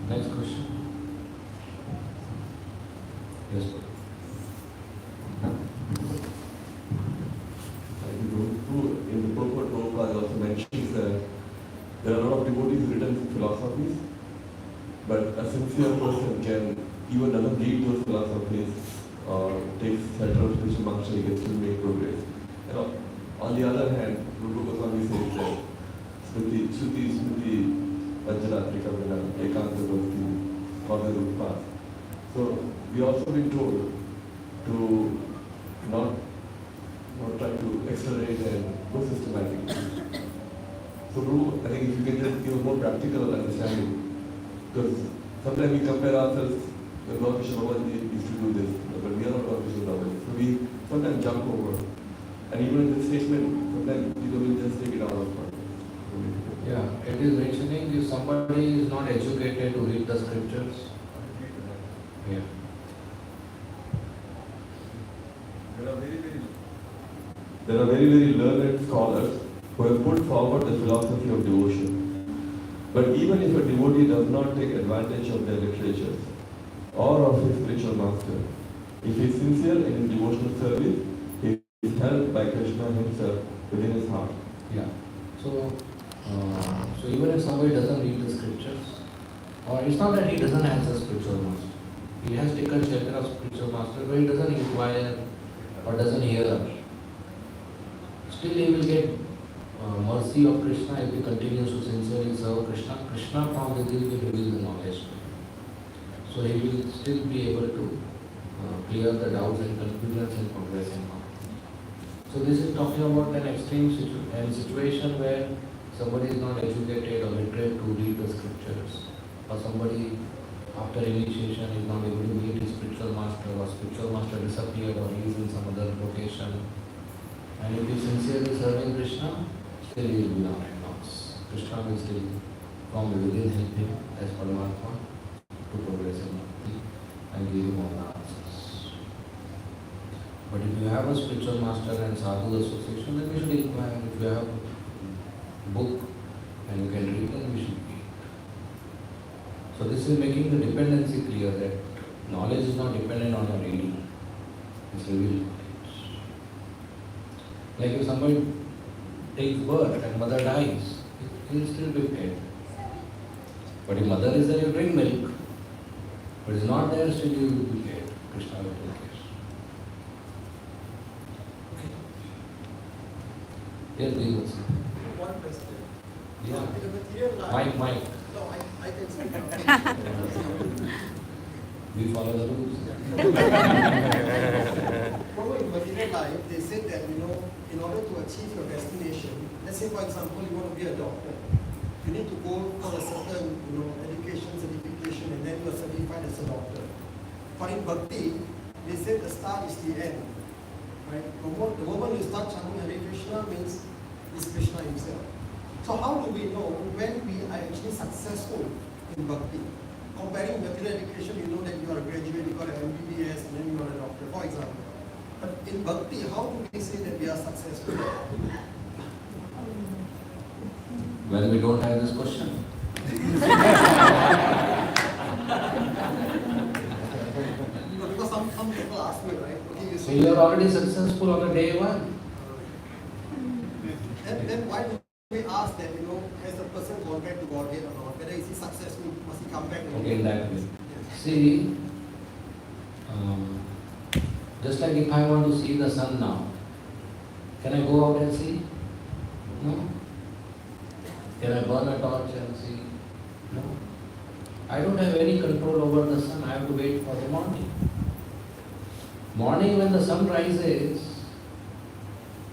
Next question. Yes, sir. In the purport Prabhupada also mentions that there are a lot of devotees written philosophies, but a sincere person can, even doesn't read those philosophies or takes shelter of spiritual marksha, he can still make progress. On the other hand, Rupa Goswami says that Shruti, Vajratrika Vina, Ekanta Bhakti, or the root path. So we also been told to not try to accelerate and go systematically. So Prabhu, I think if you can just give a more practical understanding, because sometimes we compare ourselves, the Lord Krishna Bhagavan used to do this, but we are not Lord Krishna Bhagavan. So we sometimes jump over. And even in this statement, sometimes people will just take it out of context. Yeah, it is mentioning if somebody is not educated to read the scriptures. Yeah. There are very learned scholars who have put forward the philosophy of devotion. But even if a devotee does not take advantage of their literatures or of his spiritual master, if he is sincere in his devotional service, he is helped by Krishna himself within his heart. Yeah. So even if somebody doesn't read the scriptures, or it's not that he doesn't have the spiritual master. He has taken shelter of spiritual master, but he doesn't inquire or doesn't hear. Still he will get mercy of Krishna if he continues to sincerely serve Krishna. Krishna from within will reveal the knowledge to him. So he will still be able to clear the doubts and confusions and progress in life. So this is talking about an extreme situation where somebody is not educated or literate to read the scriptures, or somebody after initiation is not able to meet his spiritual master, or spiritual master disappeared, or he is in some other location. And if he is sincerely serving Krishna, still he will be not at loss. Krishna will still from within help him as Paramatma to progress in bhakti and give him all the answers. But if you have a spiritual master and sadhu association, then we should inquire. If you have a book and you can read, then we should read. So this is making the dependency clear that knowledge is not dependent on your reading. It's revealed knowledge. Like if somebody takes birth and mother dies, he will still be fed. But if mother is there, you drink milk. But it's not there, still you will be fed. Krishna will take care. Yes, please. One question. Yeah. In the material life. Mike. No, I can speak now. We follow the rules. In material life, they said that, in order to achieve your destination, let's say for example, you want to be a doctor. You need to go for a certain, education, certification, and then you are certified as a doctor. But in Bhakti, they said the start is the end. Right? The moment you start chanting Hare Krishna means it's Krishna himself. So how do we know when we are actually successful in Bhakti? Comparing material education, you know that you are a graduate, you got an MBBS, and then you are a doctor, for example. But in Bhakti, how do we say that we are successful? When we don't have this question. Because some people ask me, right? Okay, So you are already successful on the day one. Then why do we ask that, has the person gone back to Godhead or not? Whether is he successful, must he come back again? Okay, in that way. Yes. See, just like if I want to see the sun now, can I go out and see? No. Can I burn a torch and see? No. I don't have any control over the sun. I have to wait for the morning. Morning when the sun rises,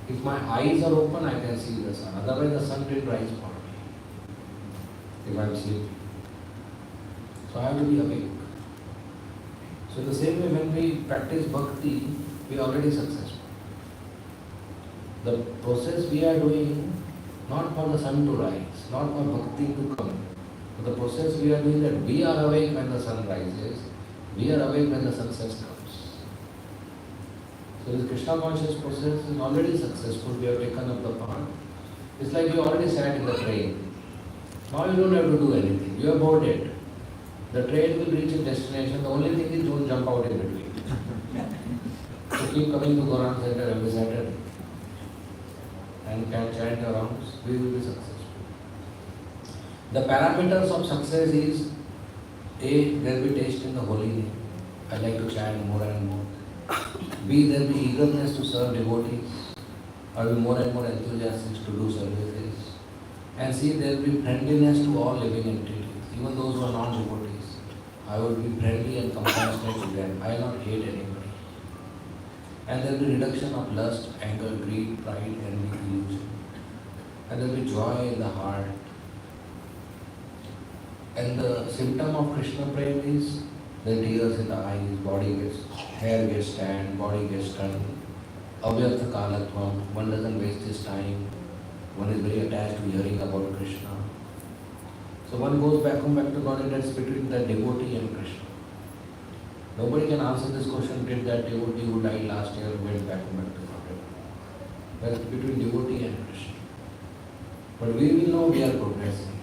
if my eyes are open, I can see the sun. Otherwise, the sun didn't rise for me if I am sleeping. So I have to be awake. So the same way when we practice bhakti, we are already successful. The process we are doing, not for the sun to rise, not for bhakti to come, but the process we are doing that we are awake when the sun rises, we are awake when the sunset comes. So this Krishna conscious process is already successful. We have taken up the path. It's like you already sat in the train. Now you don't have to do anything. You are boarded. The train will reach its destination. The only thing is don't jump out in between. So keep coming to Quran Center every Saturday and can chant your rounds. We will be successful. The parameters of success is A, there will be taste in the holy name. I like to chant more and more. B, there will be eagerness to serve devotees. I will be more and more enthusiastic to do services. And C, there will be friendliness to all living entities, even those who are non-devotees. I will be friendly and compassionate to them. I will not hate anybody. And there will be reduction of lust, anger, greed, pride, envy, illusion. And there will be joy in the heart. And the symptom of Krishna prema is the tears in the eyes, hair gets tanned, body gets turned. avyartha kalatvam, one doesn't waste his time, one is very attached to hearing about Krishna. So one goes back to God, that's between the devotee and Krishna. Nobody can answer this question, did that devotee who died last year went back to God? That's between devotee and Krishna. But we will know we are progressing.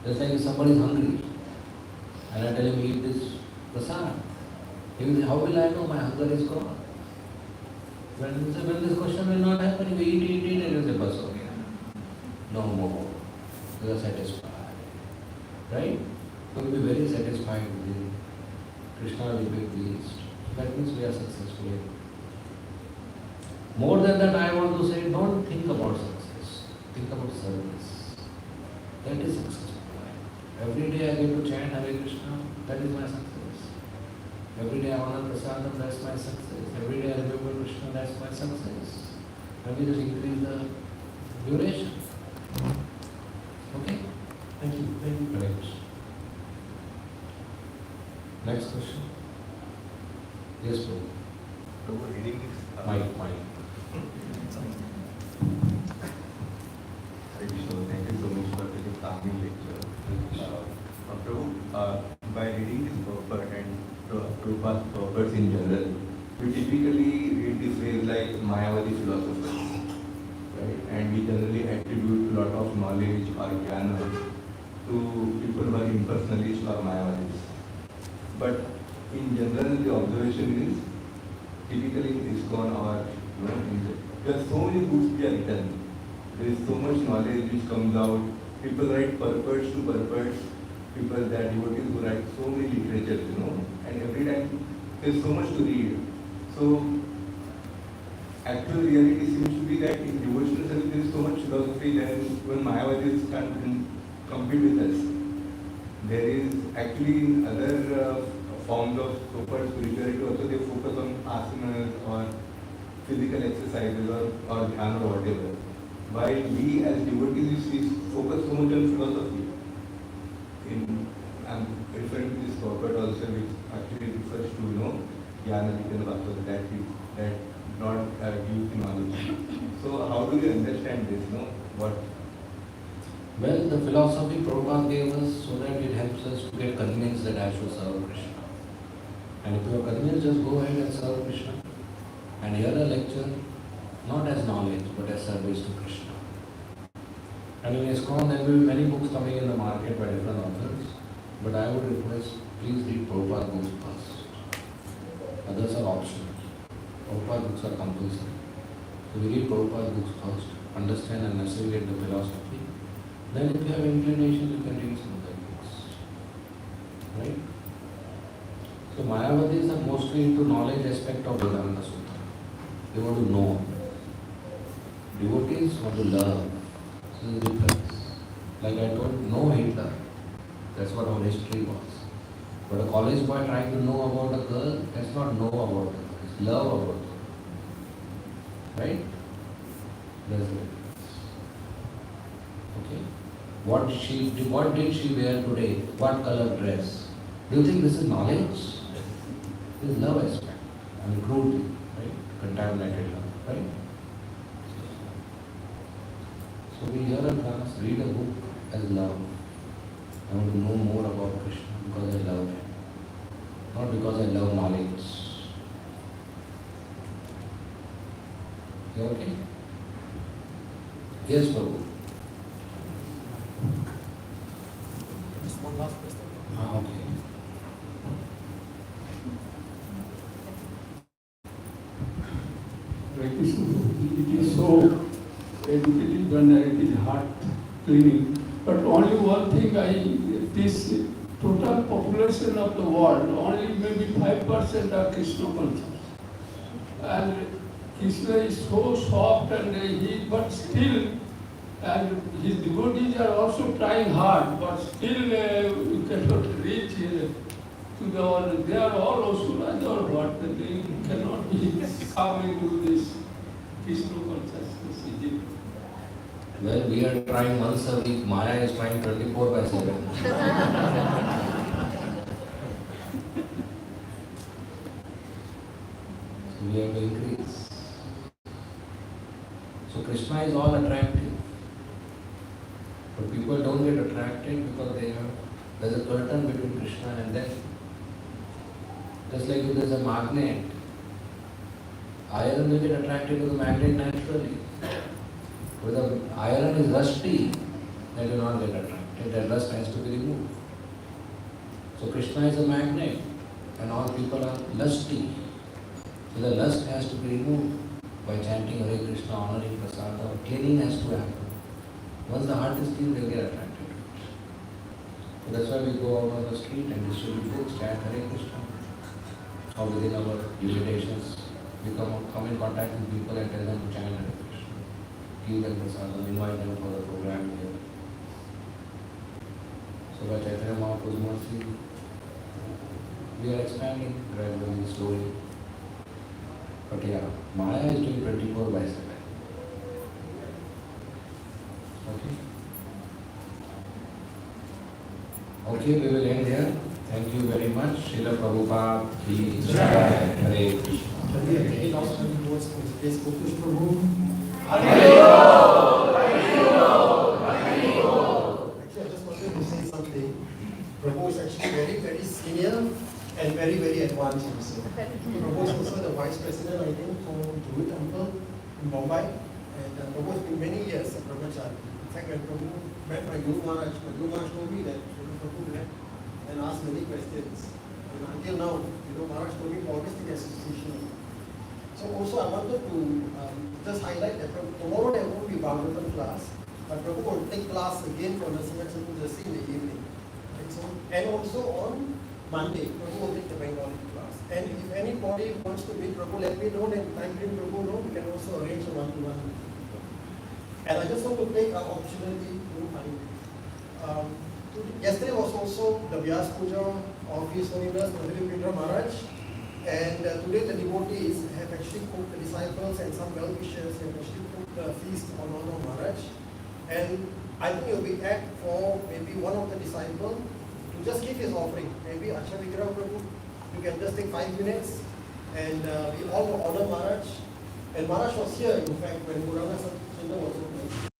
Just like if somebody is hungry, and I tell him eat this prasad, he will say, how will I know my hunger is gone? When this question will not happen, you eat, and you say, bas, okay. No more. You are satisfied. Right? You will be very satisfied with it. Krishna will be pleased. That means we are successful. More than that, I want to say, don't think about success. Think about service. That is successful. Every day I get to chant Hare Krishna, that is my success. Every day I honor prasadam, that's my success. Every day I remember Krishna, that's my success. And we just increase the duration. Okay? Thank you. Thank you. Right. Next question. Yes, Prabhu. Prabhu, reading this. Mike. Hare Krishna, thank you so much for this calming lecture. Prabhu, by reading this purport and Prabhupada's purports in general, we typically read this phrase like Mayavadi philosophers, right? And we generally attribute a lot of knowledge or jnana to people who are impersonalists or Mayavadis. But in general, the observation is typically in ISKCON or there are so many books which are written. There is so much knowledge which comes out. People write purports to purports. People, that devotees who write so many literatures, and every time there's so much to read. So, actual reality seems to be that in devotional service there is so much philosophy that when Mayavadis can't compete with us. There is actually in other forms of so-called spirituality also they focus on asanas or physical exercises or dhyana or whatever. While we as devotees we focus so much on philosophy. I'm referring to this purport also which actually refers to jnana and bhakti that not gives knowledge. So how do you understand this? What? Well, the philosophy Prabhupada gave us so that it helps us to get convinced that I should serve Krishna. And if you are convinced, just go ahead and serve Krishna. And hear a lecture, not as knowledge, but as service to Krishna. And in ISKCON, there will be many books coming in the market by different authors. But I would request, please read Prabhupada books first. Others are optional. Prabhupada books are compulsory. So we read Prabhupada books first, understand and assimilate the philosophy. Then if you have inclination, you can read some other books. Right? So Mayavadis are mostly into knowledge aspect of Vedanta Sutra. They want to know. Devotees want to love. This is the difference. Like I told, know Hitler. That's what our history was. But a college boy trying to know about a girl, that's not know about her. It's love about her. Right? That's the difference. Okay? What did she wear today? What color dress? Do you think this is knowledge? This is love aspect. And cruelty, right? Contaminated love, right? So we hear a class, read a book as love. I want to know more about Krishna because I love him. Not because I love knowledge. You okay? Yes, Prabhu. Just one last question. Okay. It is so educative and it is heart cleaning. But only one thing this total population of the world, only maybe 5% are Krishna conscious. And Krishna is so soft and but still, and his devotees are also trying hard, but still we cannot reach to the one. They are all also or what, they cannot be coming to this Krishna consciousness. Is it? Well, we are trying once a week. Maya is trying 24/7. So we have to increase. So Krishna is all attractive. But people don't get attracted because there's a curtain between Krishna and them. Just like if there's a magnet, iron will get attracted to the magnet naturally. If the iron is rusty, then will not get attracted. That rust has to be removed. So Krishna is a magnet and all people are lusty. So the lust has to be removed by chanting Hare Krishna, honoring Prasada. Cleaning has to happen. Once the heart is clean, they get attracted to it. So that's why we go out on the street and distribute books, chant Hare Krishna. Or within our meditations, we come in contact with people and tell them to chant Hare Krishna. Give them Prasada, invite them for the program here. So by Chaitanya Mahaprabhu's mercy, we are expanding gradually, slowly. But yeah, Maya is doing 24/7. Okay? Okay, we will end here. Thank you very much. Srila Prabhupada ki Jai. Hare Krishna. Can we again now some words from today's Gokulesh Prabhu? Actually, I just wanted to say something. Prabhu is actually very, very senior and very, very advanced also. Prabhu is also the vice president, I think, for Jewel Temple in Mumbai. And Prabhu has been many years a brahmachari. In fact, when Prabhu met my Guru Maharaj told me that Prabhu met and asked many questions. And until now, Maharaj told me always take association. So also I wanted to just highlight that tomorrow there won't be Bhagavatam class, but Prabhu will take class again for Narasimha Chaturdashi in the evening. Right? So, and also on Monday, Prabhu will take the Bengali class. And if anybody wants to meet Prabhu, let me know, and time bring Prabhu know, we can also arrange a one-to-one. And I just want to take an opportunity to yesterday was also the Vyas Puja of His Holiness Madhuri Maharaj. And today the devotees have actually cooked, the disciples and some well-wishers have actually cooked a feast on honor of Maharaj. And I think it will be apt for maybe one of the disciples to just give his offering. Maybe Acha Vigraha Prabhu, you can just take 5 minutes and we all honor Maharaj. And Maharaj was here, in fact, when Purana Sundar was opened.